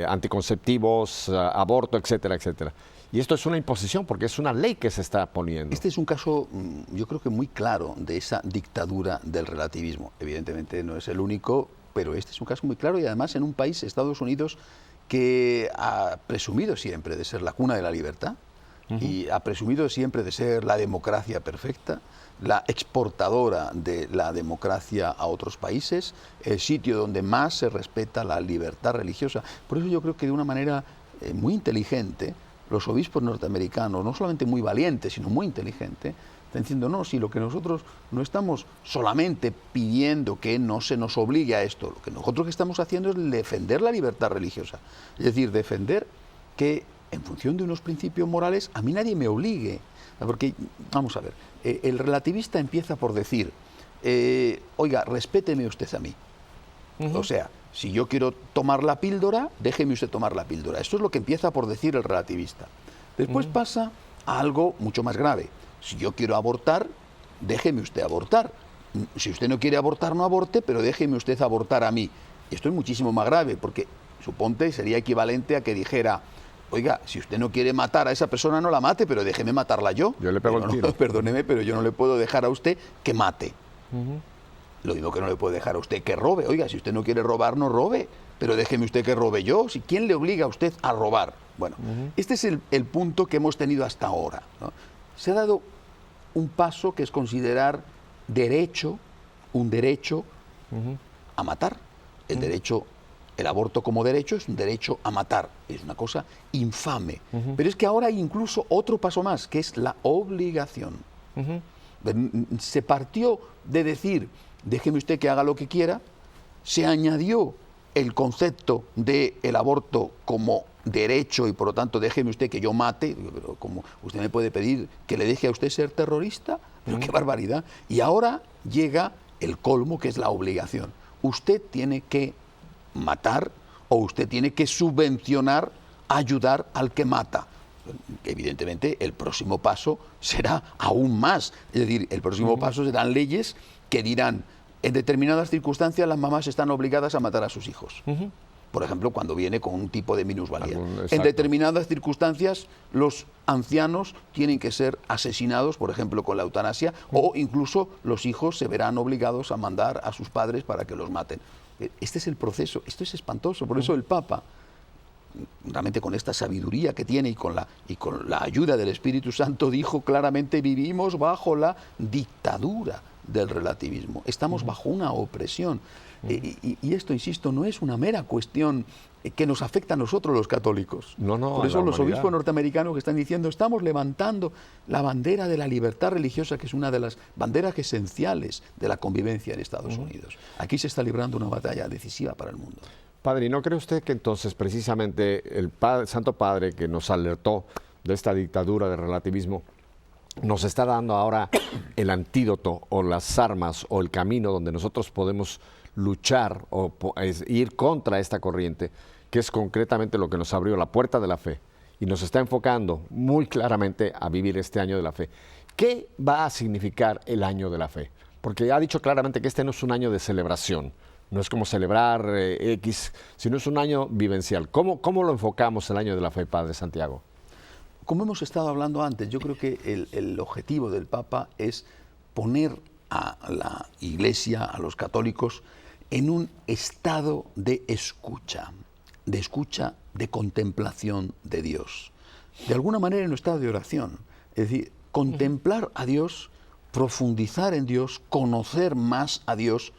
anticonceptivos, aborto, etcétera, etcétera. Y esto es una imposición porque es una ley que se está poniendo. Este es un caso, yo creo que muy claro, de esa dictadura del relativismo. Evidentemente no es el único, pero este es un caso muy claro y además en un país, Estados Unidos, que ha presumido siempre de ser la cuna de la libertad y ha presumido siempre de ser la democracia perfecta, la exportadora de la democracia a otros países, el sitio donde más se respeta la libertad religiosa. Por eso yo creo que de una manera muy inteligente, los obispos norteamericanos, no solamente muy valientes, sino muy inteligentes, están diciendo, no, si lo que nosotros no estamos solamente pidiendo que no se nos obligue a esto, lo que nosotros que estamos haciendo es defender la libertad religiosa. Es decir, defender que en función de unos principios morales a mí nadie me obligue. Porque, vamos a ver, el relativista empieza por decir, oiga, respéteme usted a mí. O sea, si yo quiero tomar la píldora, déjeme usted tomar la píldora. Esto es lo que empieza por decir el relativista. Después pasa a algo mucho más grave. Si yo quiero abortar, déjeme usted abortar. Si usted no quiere abortar, no aborte, pero déjeme usted abortar a mí. Esto es muchísimo más grave, porque suponte sería equivalente a que dijera: oiga, si usted no quiere matar a esa persona, no la mate, pero déjeme matarla yo. Yo le pego el tiro. Perdóneme, pero yo no le puedo dejar a usted que mate. Lo mismo que no le puedo dejar a usted que robe. Oiga, si usted no quiere robar, no robe, pero déjeme usted que robe yo. ¿Quién le obliga a usted a robar? Bueno, este es el punto que hemos tenido hasta ahora, ¿no? Se ha dado un paso que es considerar un derecho a matar. El aborto como derecho es un derecho a matar. Es una cosa infame. Pero es que ahora hay incluso otro paso más, que es la obligación. Se partió de decir: déjeme usted que haga lo que quiera, se añadió el concepto del aborto como derecho y por lo tanto déjeme usted que yo mate. Pero como usted me puede pedir que le deje a usted ser terrorista, pero qué barbaridad. Y ahora llega el colmo, que es la obligación. Usted tiene que matar o usted tiene que subvencionar, ayudar al que mata. Evidentemente el próximo paso será aún más. Es decir, el próximo paso serán leyes que dirán: en determinadas circunstancias las mamás están obligadas a matar a sus hijos. Por ejemplo, cuando viene con un tipo de minusvalía. En determinadas circunstancias los ancianos tienen que ser asesinados, por ejemplo, con la eutanasia, o incluso los hijos se verán obligados a mandar a sus padres para que los maten. Este es el proceso. Esto es espantoso. Por eso el Papa, realmente con esta sabiduría que tiene y con la ayuda del Espíritu Santo, dijo claramente: vivimos bajo la dictadura del relativismo, estamos bajo una opresión. Y esto, insisto, no es una mera cuestión que nos afecta a nosotros los católicos. Por eso los obispos norteamericanos que están diciendo: estamos levantando la bandera de la libertad religiosa, que es una de las banderas esenciales de la convivencia en Estados Unidos. Aquí se está librando una batalla decisiva para el mundo. Padre, ¿y no cree usted que entonces precisamente el Santo Padre, que nos alertó de esta dictadura del relativismo, nos está dando ahora el antídoto o las armas o el camino donde nosotros podemos luchar o ir contra esta corriente, que es concretamente lo que nos abrió la puerta de la fe y nos está enfocando muy claramente a vivir este año de la fe? ¿Qué va a significar el año de la fe? Porque ha dicho claramente que este no es un año de celebración, no es como celebrar X, sino es un año vivencial. ¿Cómo lo enfocamos el año de la fe, Padre Santiago? Como hemos estado hablando antes, yo creo que el objetivo del Papa es poner a la Iglesia, a los católicos, en un estado de escucha, de contemplación de Dios. De alguna manera en un estado de oración. Es decir, contemplar a Dios, profundizar en Dios, conocer más a Dios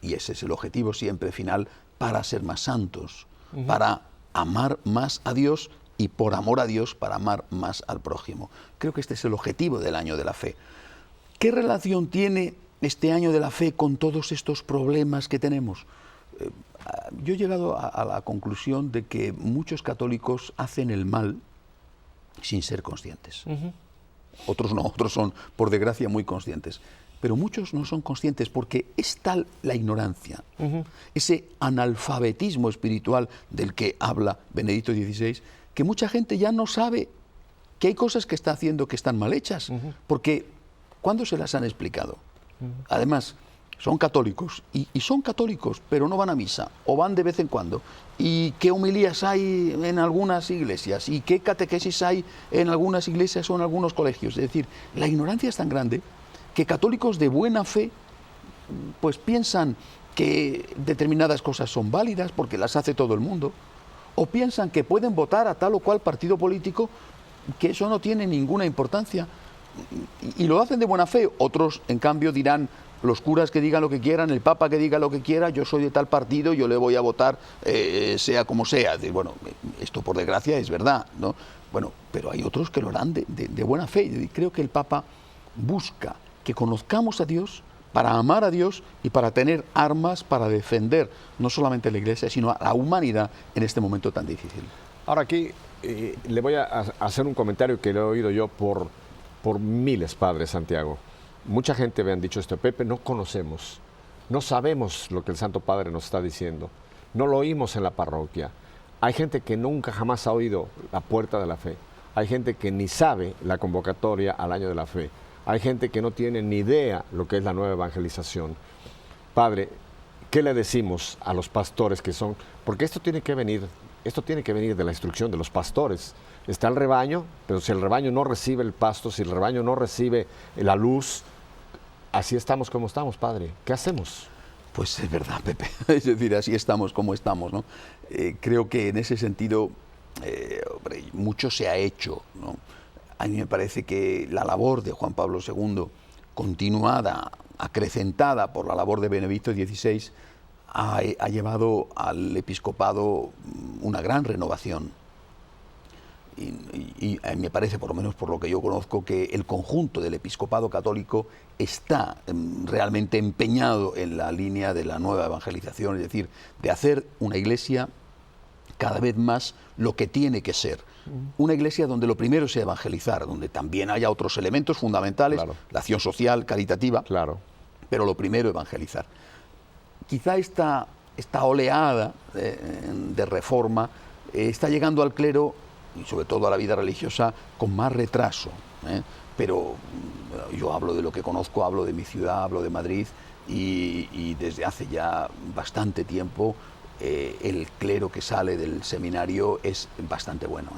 y ese es el objetivo siempre final, para ser más santos, para amar más a Dios y por amor a Dios para amar más al prójimo. Creo que este es el objetivo del año de la fe. ¿Qué relación tiene este año de la fe con todos estos problemas que tenemos? Yo he llegado a la conclusión de que muchos católicos hacen el mal sin ser conscientes. Otros no, otros son, por desgracia, muy conscientes. Pero muchos no son conscientes porque es tal la ignorancia, ese analfabetismo espiritual del que habla Benedicto XVI, que mucha gente ya no sabe que hay cosas que está haciendo que están mal hechas, porque ¿cuándo se las han explicado? Además, son católicos, y son católicos, pero no van a misa, o van de vez en cuando. ¿Y qué homilías hay en algunas iglesias? ¿Y qué catequesis hay en algunas iglesias o en algunos colegios? Es decir, la ignorancia es tan grande que católicos de buena fe pues piensan que determinadas cosas son válidas porque las hace todo el mundo, o piensan que pueden votar a tal o cual partido político, que eso no tiene ninguna importancia, y lo hacen de buena fe. Otros, en cambio, dirán: los curas que digan lo que quieran, el Papa que diga lo que quiera, yo soy de tal partido, yo le voy a votar sea como sea. Bueno, esto por desgracia es verdad, ¿no? Bueno, pero hay otros que lo harán de buena fe. Y creo que el Papa busca que conozcamos a Dios para amar a Dios y para tener armas para defender no solamente a la Iglesia, sino a la humanidad en este momento tan difícil. Ahora aquí le voy a hacer un comentario que lo he oído yo por miles, Padre Santiago. Mucha gente me han dicho esto: Pepe, no conocemos No sabemos lo que el Santo Padre nos está diciendo. No lo oímos en la parroquia. Hay gente que nunca jamás ha oído la puerta de la fe. Hay gente que ni sabe la convocatoria al año de la fe. Hay gente que no tiene ni idea lo que es la nueva evangelización. Padre, ¿qué le decimos a los pastores que son? Porque esto tiene que venir de la instrucción de los pastores. Está el rebaño, pero si el rebaño no recibe el pasto, si el rebaño no recibe la luz, así estamos como estamos, Padre. ¿Qué hacemos? Pues es verdad, Pepe. Es decir, así estamos como estamos, ¿no? Creo que en ese sentido hombre, mucho se ha hecho, ¿no? A mí me parece que la labor de Juan Pablo II, continuada, acrecentada por la labor de Benedicto XVI, ha llevado al episcopado una gran renovación. Y a mí me parece, por lo menos por lo que yo conozco, que el conjunto del episcopado católico está realmente empeñado en la línea de la nueva evangelización, es decir, de hacer una iglesia cada vez más lo que tiene que ser. Una iglesia donde lo primero sea evangelizar, donde también haya otros elementos fundamentales, claro, la acción social, caritativa, claro, pero lo primero evangelizar. Quizá esta oleada de reforma está llegando al clero y sobre todo a la vida religiosa con más retraso, pero yo hablo de lo que conozco, hablo de mi ciudad, hablo de Madrid y desde hace ya bastante tiempo el clero que sale del seminario es bastante bueno,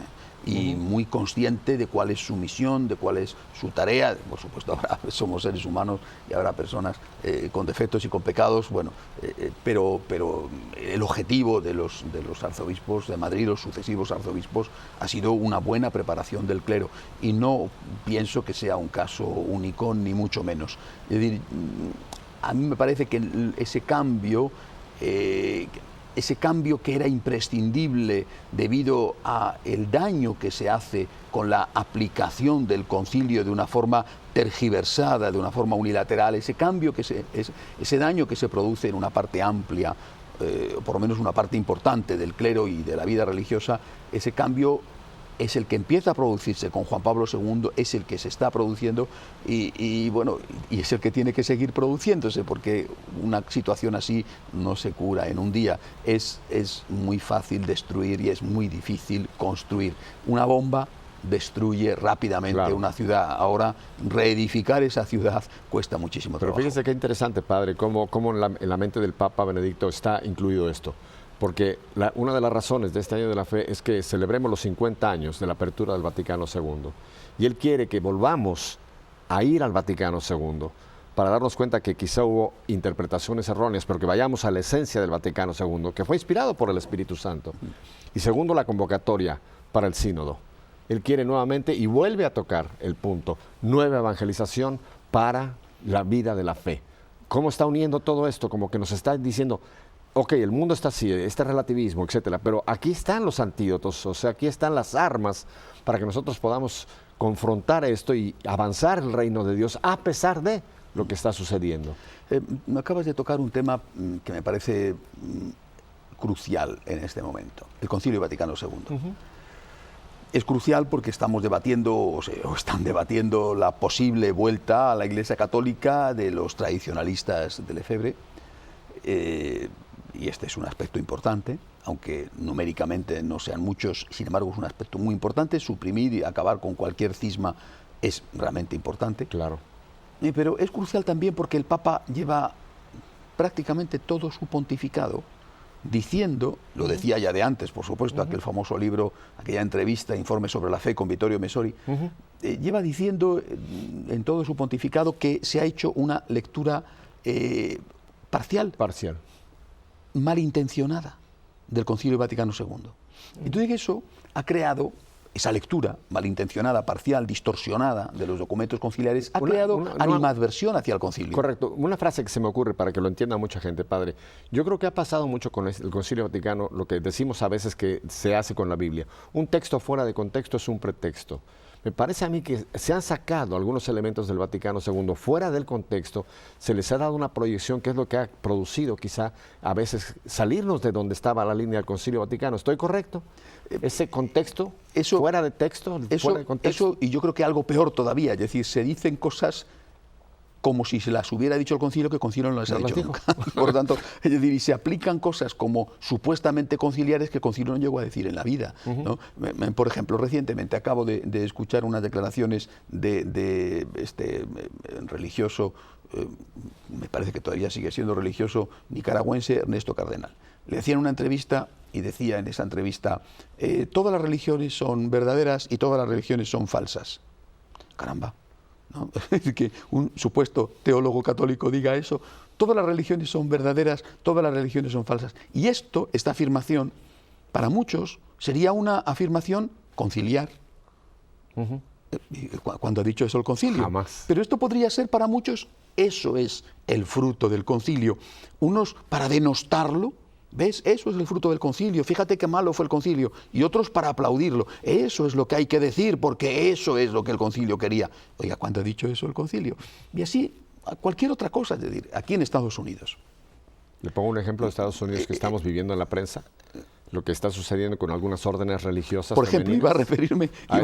y muy consciente de cuál es su misión, de cuál es su tarea. Por supuesto, somos seres humanos y habrá personas con defectos y con pecados, bueno, pero el objetivo de los arzobispos de Madrid, los sucesivos arzobispos, ha sido una buena preparación del clero, y no pienso que sea un caso único, ni mucho menos. Es decir, a mí me parece que ese cambio que era imprescindible debido a el daño que se hace con la aplicación del concilio de una forma tergiversada, de una forma unilateral, ese daño que se produce en una parte amplia, por lo menos una parte importante del clero y de la vida religiosa, ese cambio es el que empieza a producirse con Juan Pablo II, es el que se está produciendo y es el que tiene que seguir produciéndose, porque una situación así no se cura en un día. Es muy fácil destruir y es muy difícil construir. Una bomba destruye rápidamente, claro, una ciudad. Ahora, reedificar esa ciudad cuesta muchísimo trabajo. Pero fíjese qué interesante, padre, cómo en la mente del Papa Benedicto está incluido esto. Porque una de las razones de este año de la fe es que celebremos los 50 años de la apertura del Vaticano II. Y él quiere que volvamos a ir al Vaticano II para darnos cuenta que quizá hubo interpretaciones erróneas, pero que vayamos a la esencia del Vaticano II, que fue inspirado por el Espíritu Santo. Y segundo, la convocatoria para el sínodo. Él quiere nuevamente, y vuelve a tocar el punto, nueva evangelización para la vida de la fe. ¿Cómo está uniendo todo esto? Como que nos está diciendo, ok, el mundo está así, este relativismo, etcétera, pero aquí están los antídotos, o sea, aquí están las armas para que nosotros podamos confrontar esto y avanzar el reino de Dios a pesar de lo que está sucediendo. Me acabas de tocar un tema que me parece crucial en este momento, el Concilio Vaticano II. Es crucial porque estamos debatiendo, o están debatiendo, la posible vuelta a la Iglesia Católica de los tradicionalistas de Lefebvre. Y este es un aspecto importante, aunque numéricamente no sean muchos, sin embargo es un aspecto muy importante. Suprimir y acabar con cualquier cisma es realmente importante. Claro. Pero es crucial también porque el Papa lleva prácticamente todo su pontificado diciendo, lo decía ya de antes, por supuesto, aquel famoso libro, aquella entrevista, Informe sobre la Fe con Vittorio Messori, lleva diciendo en todo su pontificado que se ha hecho una lectura parcial, malintencionada del Concilio Vaticano II. Entonces eso ha creado, esa lectura malintencionada, parcial, distorsionada de los documentos conciliares, ha creado animadversión hacia el concilio. Correcto. Una frase que se me ocurre para que lo entienda mucha gente, padre. Yo creo que ha pasado mucho con el Concilio Vaticano, lo que decimos a veces que se hace con la Biblia. Un texto fuera de contexto es un pretexto. Me parece a mí que se han sacado algunos elementos del Vaticano II fuera del contexto, se les ha dado una proyección que es lo que ha producido quizá a veces salirnos de donde estaba la línea del Concilio Vaticano. ¿Estoy correcto? Ese contexto, fuera de texto, fuera de contexto. Eso, y yo creo que algo peor todavía, es decir, se dicen cosas como si se las hubiera dicho el concilio, que el concilio no las ha No las dicho dijo. nunca. Por lo tanto, es decir, y se aplican cosas como supuestamente conciliares que el concilio no llegó a decir en la vida, ¿no? Por ejemplo, recientemente acabo de escuchar unas declaraciones de este religioso, me parece que todavía sigue siendo religioso, nicaragüense, Ernesto Cardenal. Le hacían una entrevista y decía en esa entrevista, todas las religiones son verdaderas y todas las religiones son falsas. Caramba, ¿no? Que un supuesto teólogo católico diga eso. Todas las religiones son verdaderas, todas las religiones son falsas. Y esta afirmación, para muchos, sería una afirmación conciliar. Cuando ha dicho eso el concilio. Jamás. Pero esto podría ser para muchos, eso es el fruto del concilio. Unos para denostarlo, ¿ves? Eso es el fruto del concilio. Fíjate qué malo fue el concilio. Y otros para aplaudirlo. Eso es lo que hay que decir, porque eso es lo que el concilio quería. Oiga, ¿cuándo ha dicho eso el concilio? Y así, a cualquier otra cosa, es decir, aquí en Estados Unidos. Le pongo un ejemplo de Estados Unidos que estamos viviendo en la prensa. Lo que está sucediendo con algunas órdenes religiosas. Por ejemplo, iba a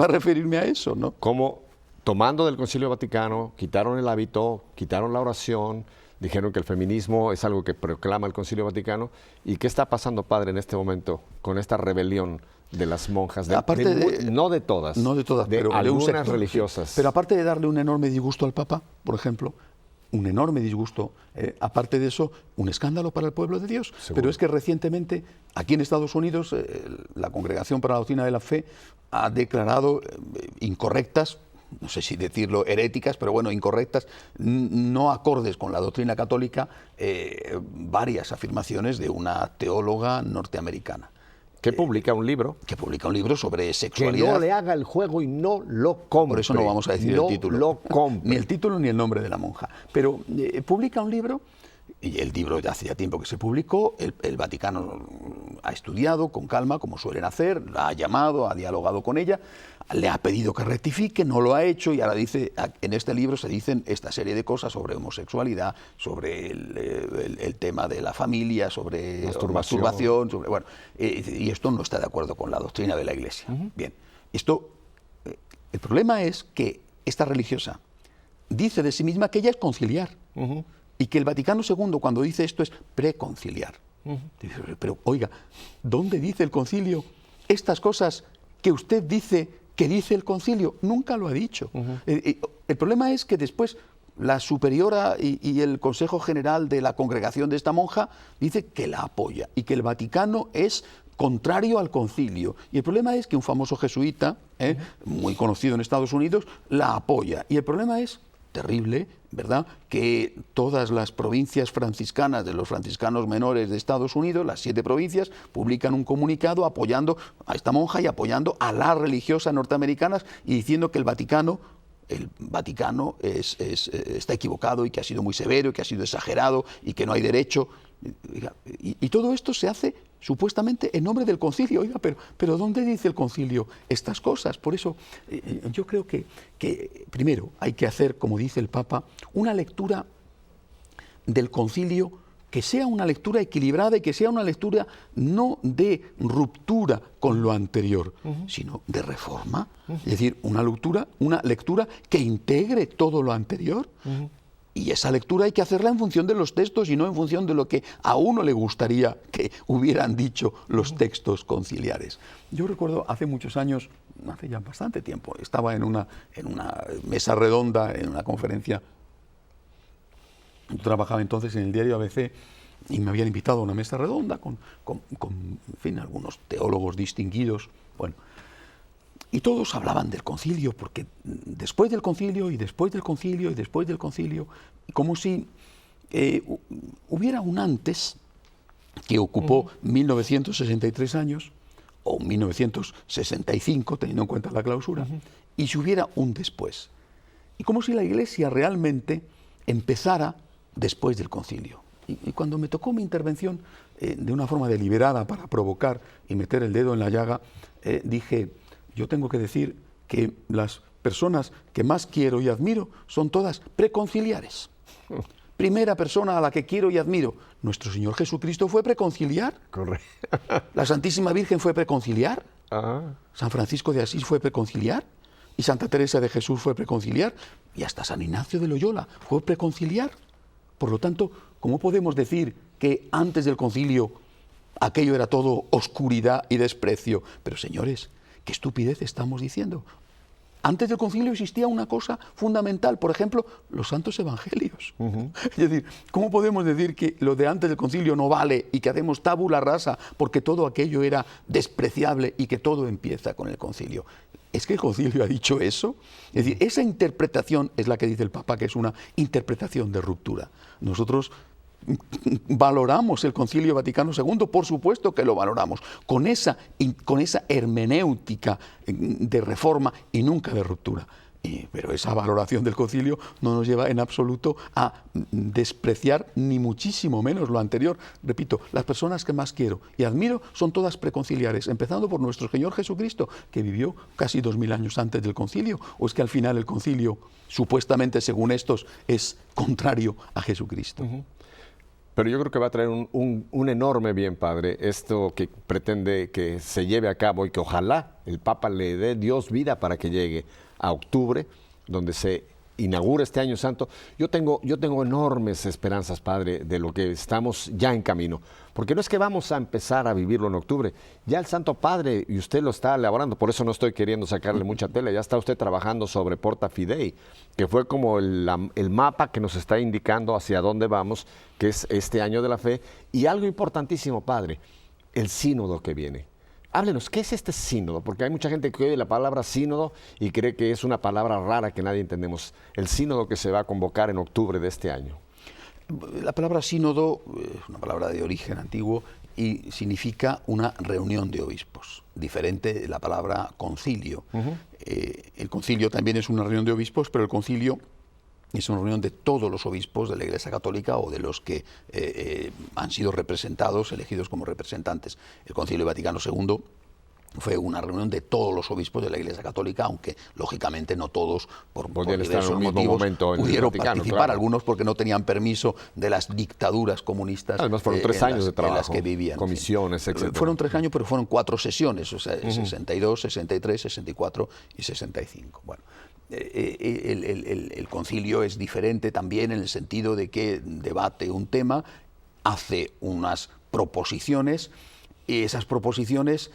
referirme a eso, ¿no? Como tomando del Concilio Vaticano, quitaron el hábito, quitaron la oración, dijeron que el feminismo es algo que proclama el Concilio Vaticano. ¿Y qué está pasando, padre, en este momento con esta rebelión de las monjas? No de todas, pero algunas religiosas. Pero aparte de darle un enorme disgusto al Papa, por ejemplo, un enorme disgusto, aparte de eso, un escándalo para el pueblo de Dios. Seguro. Pero es que recientemente, aquí en Estados Unidos, la Congregación para la Doctrina de la Fe ha declarado incorrectas, no sé si decirlo heréticas, pero bueno, incorrectas, no acordes con la doctrina católica, varias afirmaciones de una teóloga norteamericana. Que publica un libro. Que publica un libro sobre sexualidad. Que no le haga el juego y no lo compre. Por eso no vamos a decir el título. No lo compre. Ni el título ni el nombre de la monja. Pero publica un libro, y el libro ya hace ya tiempo que se publicó, el Vaticano ha estudiado con calma, como suelen hacer, la ha llamado, ha dialogado con ella, le ha pedido que rectifique, no lo ha hecho, y ahora dice, en este libro se dicen esta serie de cosas sobre homosexualidad, sobre el tema de la familia, sobre masturbación, sobre, bueno, y esto no está de acuerdo con la doctrina de la Iglesia. Bien, el problema es que esta religiosa dice de sí misma que ella es conciliar, y que el Vaticano II, cuando dice esto, es preconciliar. Pero, oiga, ¿dónde dice el concilio estas cosas que usted dice que dice el concilio? Nunca lo ha dicho. El problema es que después la superiora y el Consejo General de la congregación de esta monja dice que la apoya y que el Vaticano es contrario al concilio. Y el problema es que un famoso jesuita, muy conocido en Estados Unidos, la apoya. Y el problema es terrible, ¿verdad?, que todas las provincias franciscanas de los franciscanos menores de Estados Unidos, las 7 provincias, publican un comunicado apoyando a esta monja y apoyando a las religiosas norteamericanas y diciendo que el Vaticano está equivocado y que ha sido muy severo y que ha sido exagerado y que no hay derecho. Y todo esto se hace supuestamente en nombre del concilio. Oiga, pero ¿dónde dice el concilio estas cosas? Por eso yo creo que primero hay que hacer, como dice el Papa, una lectura del concilio que sea una lectura equilibrada y que sea una lectura no de ruptura con lo anterior, sino de reforma. Es decir, una lectura que integre todo lo anterior. Y esa lectura hay que hacerla en función de los textos y no en función de lo que a uno le gustaría que hubieran dicho los textos conciliares. Yo recuerdo hace muchos años, hace ya bastante tiempo, estaba en una mesa redonda, en una conferencia. Yo trabajaba entonces en el diario ABC y me habían invitado a una mesa redonda con en fin, algunos teólogos distinguidos. Bueno, y todos hablaban del concilio, porque después del concilio y después del concilio y después del concilio, como si hubiera un antes que ocupó 1963 años, o 1965, teniendo en cuenta la clausura, y si hubiera un después. Y como si la Iglesia realmente empezara después del concilio. Y cuando me tocó mi intervención, de una forma deliberada para provocar y meter el dedo en la llaga, dije: yo tengo que decir que las personas que más quiero y admiro son todas preconciliares. Primera persona a la que quiero y admiro, nuestro Señor Jesucristo fue preconciliar. Correcto. La Santísima Virgen fue preconciliar. San Francisco de Asís fue preconciliar. Y Santa Teresa de Jesús fue preconciliar, y hasta San Ignacio de Loyola fue preconciliar. Por lo tanto, ¿cómo podemos decir que antes del concilio aquello era todo oscuridad y desprecio? Pero señores, ¿qué estupidez estamos diciendo? Antes del concilio existía una cosa fundamental, por ejemplo, los santos evangelios. Es decir, ¿cómo podemos decir que lo de antes del concilio no vale y que hacemos tabula rasa porque todo aquello era despreciable y que todo empieza con el concilio? ¿Es que el concilio ha dicho eso? Es decir, esa interpretación es la que dice el Papa, que es una interpretación de ruptura. Nosotros valoramos el Concilio Vaticano II, por supuesto que lo valoramos, con esa hermenéutica de reforma y nunca de ruptura. Pero esa valoración del concilio no nos lleva en absoluto a despreciar ni muchísimo menos lo anterior. Repito, las personas que más quiero y admiro son todas preconciliares, empezando por nuestro Señor Jesucristo, que vivió casi 2000 años antes del concilio. ¿O es que al final el concilio, supuestamente según estos, es contrario a Jesucristo? Pero yo creo que va a traer un enorme bien, padre, esto que pretende que se lleve a cabo y que ojalá el Papa le dé Dios vida para que llegue a octubre, donde se inaugura este año santo. Yo tengo enormes esperanzas, padre, de lo que estamos ya en camino, porque no es que vamos a empezar a vivirlo en octubre, ya el Santo Padre, y usted lo está elaborando, por eso no estoy queriendo sacarle mucha tela, ya está usted trabajando sobre Porta Fidei, que fue como el mapa que nos está indicando hacia dónde vamos, que es este año de la fe, y algo importantísimo, padre, el sínodo que viene. Háblenos, ¿qué es este sínodo? Porque hay mucha gente que oye la palabra sínodo y cree que es una palabra rara que nadie entendemos. El sínodo que se va a convocar en octubre de este año. La palabra sínodo es una palabra de origen antiguo y significa una reunión de obispos, diferente de la palabra concilio. El concilio también es una reunión de obispos, pero el concilio es una reunión de todos los obispos de la Iglesia Católica o de los que han sido representados, elegidos como representantes. El Concilio Vaticano II fue una reunión de todos los obispos de la Iglesia Católica, aunque lógicamente no todos, por diversos motivos, pudieron participar, claro. Algunos porque no tenían permiso de las dictaduras comunistas. Además fueron 3 años de trabajo, en las que vivían. Comisiones, etc. Fueron 3 años, pero fueron 4 sesiones, o sea, 62, 63, 64 y 65. Bueno. El concilio es diferente también en el sentido de que debate un tema, hace unas proposiciones, y esas proposiciones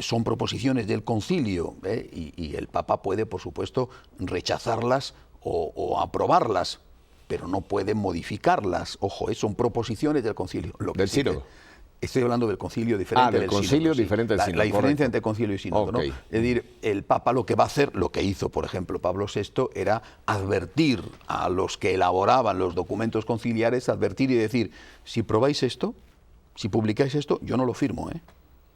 son proposiciones del concilio, y el Papa puede, por supuesto, rechazarlas o aprobarlas, pero no puede modificarlas. Ojo, son proposiciones del concilio. Del sínodo. Estoy hablando del concilio diferente del concilio sínodo, diferente del sínodo. La diferencia entre concilio y sínodo, ¿no? Es decir, el Papa lo que va a hacer, lo que hizo, por ejemplo, Pablo VI, era advertir a los que elaboraban los documentos conciliares, advertir y decir, si probáis esto, si publicáis esto, yo no lo firmo,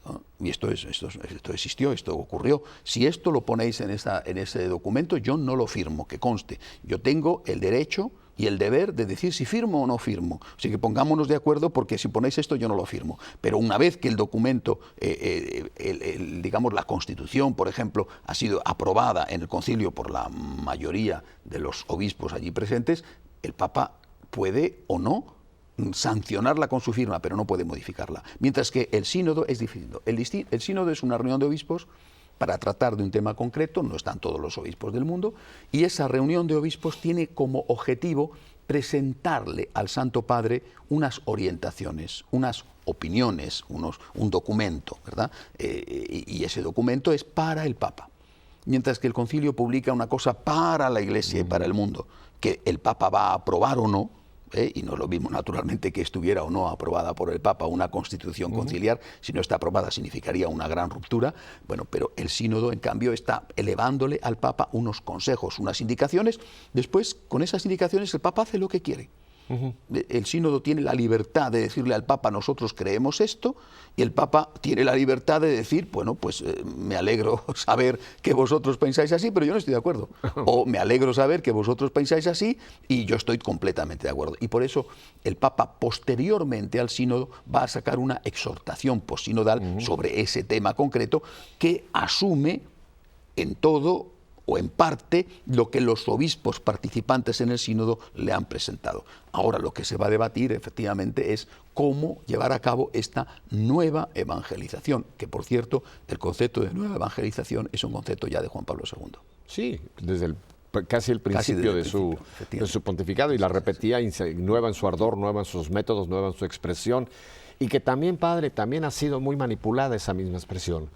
¿no? Y esto existió, esto ocurrió. Si esto lo ponéis en ese documento, yo no lo firmo, que conste. Yo tengo el derecho y el deber de decir si firmo o no firmo. Así que pongámonos de acuerdo, porque si ponéis esto yo no lo firmo. Pero una vez que el documento, digamos la Constitución, por ejemplo, ha sido aprobada en el concilio por la mayoría de los obispos allí presentes, el Papa puede o no sancionarla con su firma, pero no puede modificarla. Mientras que el sínodo es distinto. El sínodo es una reunión de obispos para tratar de un tema concreto, no están todos los obispos del mundo, y esa reunión de obispos tiene como objetivo presentarle al Santo Padre unas orientaciones, unas opiniones, un documento, ¿verdad? Y ese documento es para el Papa. Mientras que el concilio publica una cosa para la Iglesia y para el mundo, que el Papa va a aprobar o no, y no es lo mismo naturalmente que estuviera o no aprobada por el Papa una constitución conciliar. Si no está aprobada significaría una gran ruptura. Bueno, pero el sínodo en cambio está elevándole al Papa unos consejos, unas indicaciones. Después, con esas indicaciones el Papa hace lo que quiere. El sínodo tiene la libertad de decirle al Papa, nosotros creemos esto, y el Papa tiene la libertad de decir, bueno, pues me alegro saber que vosotros pensáis así, pero yo no estoy de acuerdo. O me alegro saber que vosotros pensáis así y yo estoy completamente de acuerdo. Y por eso el Papa posteriormente al sínodo va a sacar una exhortación postsinodal sobre ese tema concreto que asume en todo o en parte lo que los obispos participantes en el sínodo le han presentado. Ahora lo que se va a debatir efectivamente es cómo llevar a cabo esta nueva evangelización, que por cierto el concepto de nueva evangelización es un concepto ya de Juan Pablo II. Sí, desde casi el principio de su pontificado, y la repetía nueva en su ardor, nueva en sus métodos, nueva en su expresión, y que también, padre, también ha sido muy manipulada esa misma expresión.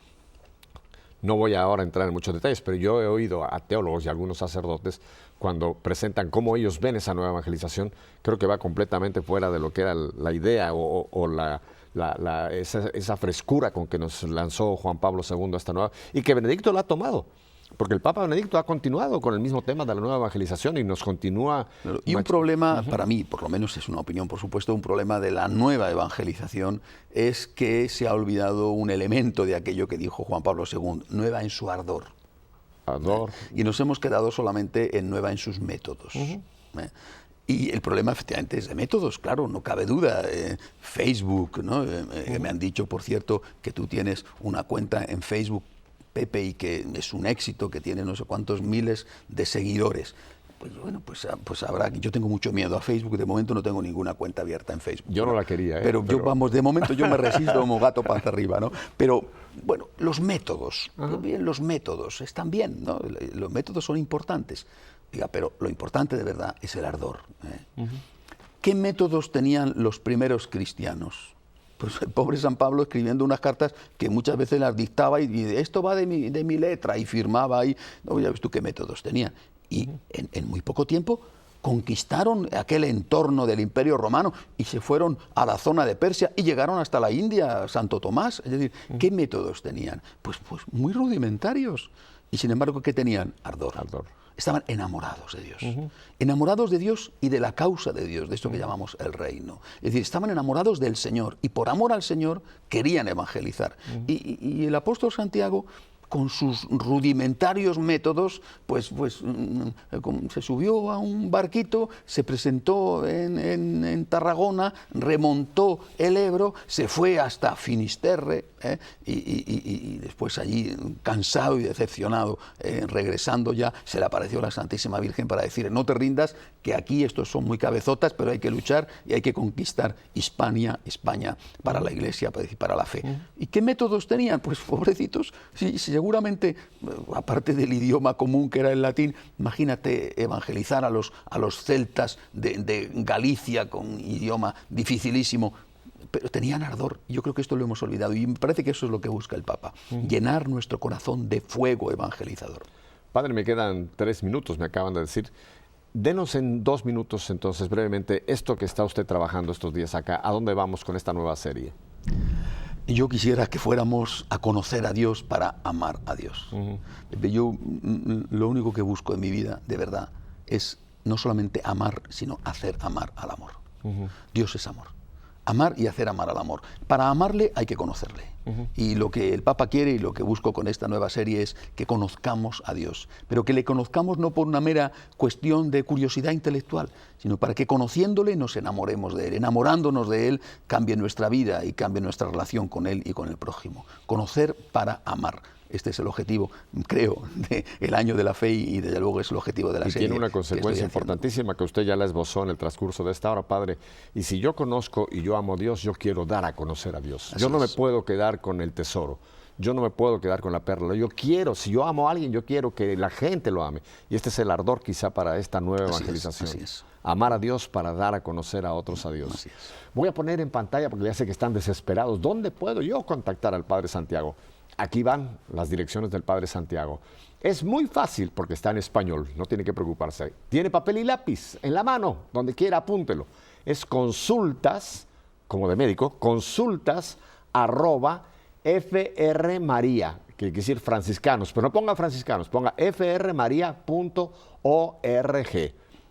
No voy ahora a entrar en muchos detalles, pero yo he oído a teólogos y a algunos sacerdotes cuando presentan cómo ellos ven esa nueva evangelización, creo que va completamente fuera de lo que era la idea o esa frescura con que nos lanzó Juan Pablo II a esta nueva, y que Benedicto la ha tomado. Porque el Papa Benedicto ha continuado con el mismo tema de la nueva evangelización y nos continúa... Y un problema, para mí, por lo menos es una opinión, por supuesto, un problema de la nueva evangelización es que se ha olvidado un elemento de aquello que dijo Juan Pablo II, nueva en su ardor. Ardor. Y nos hemos quedado solamente en nueva en sus métodos. Y el problema efectivamente es de métodos, claro, no cabe duda. Facebook, ¿no? Me han dicho, por cierto, que tú tienes una cuenta en Facebook, Pepe, y que es un éxito, que tiene no sé cuántos miles de seguidores. Pues bueno, pues habrá. Yo tengo mucho miedo a Facebook, de momento no tengo ninguna cuenta abierta en Facebook. Yo no la quería, pero yo, vamos, de momento yo me resisto como gato panza arriba, ¿no? Pero bueno, los métodos, bien, los métodos están bien, ¿no? Los métodos son importantes. Diga, pero lo importante de verdad es el ardor. ¿Qué métodos tenían los primeros cristianos? Pues el pobre San Pablo escribiendo unas cartas que muchas veces las dictaba y esto va de mi letra, y firmaba ahí. No, ya ves tú qué métodos tenían. Y en muy poco tiempo conquistaron aquel entorno del Imperio Romano y se fueron a la zona de Persia y llegaron hasta la India, Santo Tomás. Es decir, ¿qué métodos tenían? Pues muy rudimentarios. Y sin embargo, ¿qué tenían? Ardor. Estaban enamorados de Dios. Enamorados de Dios y de la causa de Dios, de esto que llamamos el reino. Es decir, estaban enamorados del Señor y por amor al Señor querían evangelizar. Y el apóstol Santiago, con sus rudimentarios métodos, pues se subió a un barquito, se presentó en Tarragona, remontó el Ebro, se fue hasta Finisterre, y después allí, cansado y decepcionado, regresando ya, se le apareció la Santísima Virgen para decir: no te rindas, que aquí estos son muy cabezotas, pero hay que luchar y hay que conquistar España para la Iglesia, para la fe. ¿Y qué métodos tenían? Pues pobrecitos, si seguramente, aparte del idioma común que era el latín, imagínate evangelizar a los celtas de Galicia con idioma dificilísimo. Pero tenían ardor. Yo creo que esto lo hemos olvidado y me parece que eso es lo que busca el Papa, llenar nuestro corazón de fuego evangelizador. Padre, me quedan 3 minutos, me acaban de decir. Denos en 2 minutos, entonces, brevemente, esto que está usted trabajando estos días acá, ¿a dónde vamos con esta nueva serie? Yo quisiera que fuéramos a conocer a Dios para amar a Dios. Yo lo único que busco en mi vida, de verdad, es no solamente amar, sino hacer amar al amor. Dios es amor. Amar y hacer amar al amor. Para amarle hay que conocerle. Y lo que el Papa quiere y lo que busco con esta nueva serie es que conozcamos a Dios. Pero que le conozcamos no por una mera cuestión de curiosidad intelectual, sino para que conociéndole nos enamoremos de Él. Enamorándonos de Él cambie nuestra vida y cambie nuestra relación con Él y con el prójimo. Conocer para amar. Este es el objetivo, creo, del año de la fe y desde luego es el objetivo de la serie. Y tiene una consecuencia importantísima que usted ya la esbozó en el transcurso de esta hora, Padre. Y si yo conozco y yo amo a Dios, yo quiero dar a conocer a Dios. Yo no me puedo quedar con el tesoro. Yo no me puedo quedar con la perla. Yo quiero, si yo amo a alguien, yo quiero que la gente lo ame. Y este es el ardor quizá para esta nueva evangelización. Así es. Amar a Dios para dar a conocer a otros a Dios. Así es. Voy a poner en pantalla, porque ya sé que están desesperados, ¿dónde puedo yo contactar al Padre Santiago? Aquí van las direcciones del Padre Santiago. Es muy fácil porque está en español, no tiene que preocuparse. Tiene papel y lápiz en la mano, donde quiera apúntelo. Es consultas, como de médico, consultas@frmaria, que quiere decir franciscanos, pero no ponga franciscanos, ponga frmaria.org.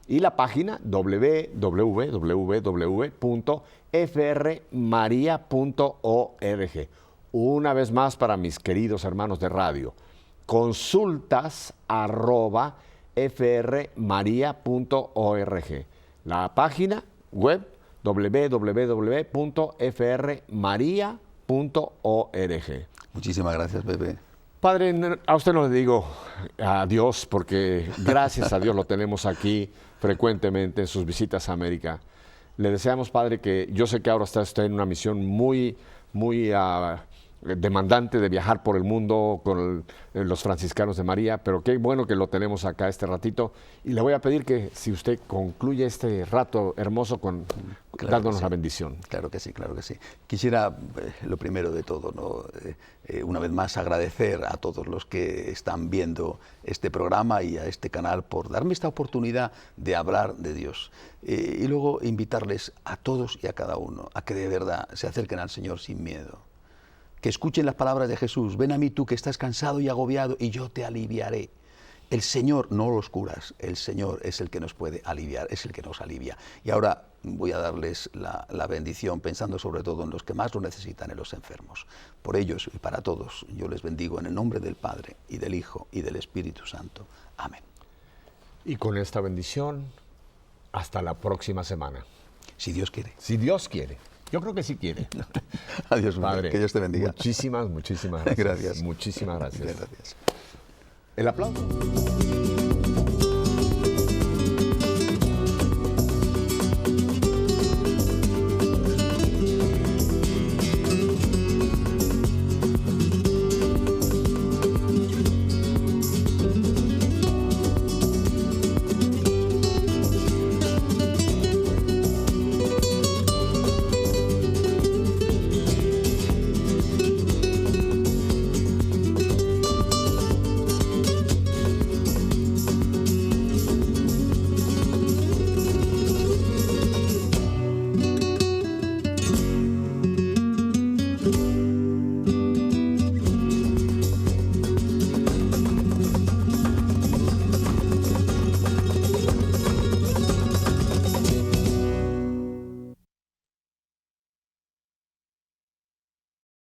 Y la página www.frmaria.org. Una vez más para mis queridos hermanos de radio, consultas@frmaria.org. La página web www.frmaria.org. Muchísimas gracias, Pepe. Padre, a usted no le digo adiós porque gracias a Dios lo tenemos aquí frecuentemente en sus visitas a América. Le deseamos, Padre, que yo sé que ahora está usted en una misión muy demandante de viajar por el mundo con los franciscanos de María, pero qué bueno que lo tenemos acá este ratito. Y le voy a pedir que si usted concluye este rato hermoso dándonos la bendición. Claro que sí, claro que sí. Quisiera, lo primero de todo, ¿no? Una vez más agradecer a todos los que están viendo este programa y a este canal por darme esta oportunidad de hablar de Dios. Y luego invitarles a todos y a cada uno a que de verdad se acerquen al Señor sin miedo. Que escuchen las palabras de Jesús. Ven a mí tú que estás cansado y agobiado y yo te aliviaré. El Señor, no los curas, el Señor es el que nos puede aliviar, es el que nos alivia. Y ahora voy a darles la bendición pensando sobre todo en los que más lo necesitan, en los enfermos. Por ellos y para todos yo les bendigo en el nombre del Padre y del Hijo y del Espíritu Santo. Amén. Y con esta bendición, hasta la próxima semana. Si Dios quiere. Si Dios quiere. Yo creo que sí quiere. Adiós, Padre. Que Dios te bendiga. Muchísimas gracias. Gracias. Muchísimas gracias. Gracias. El aplauso.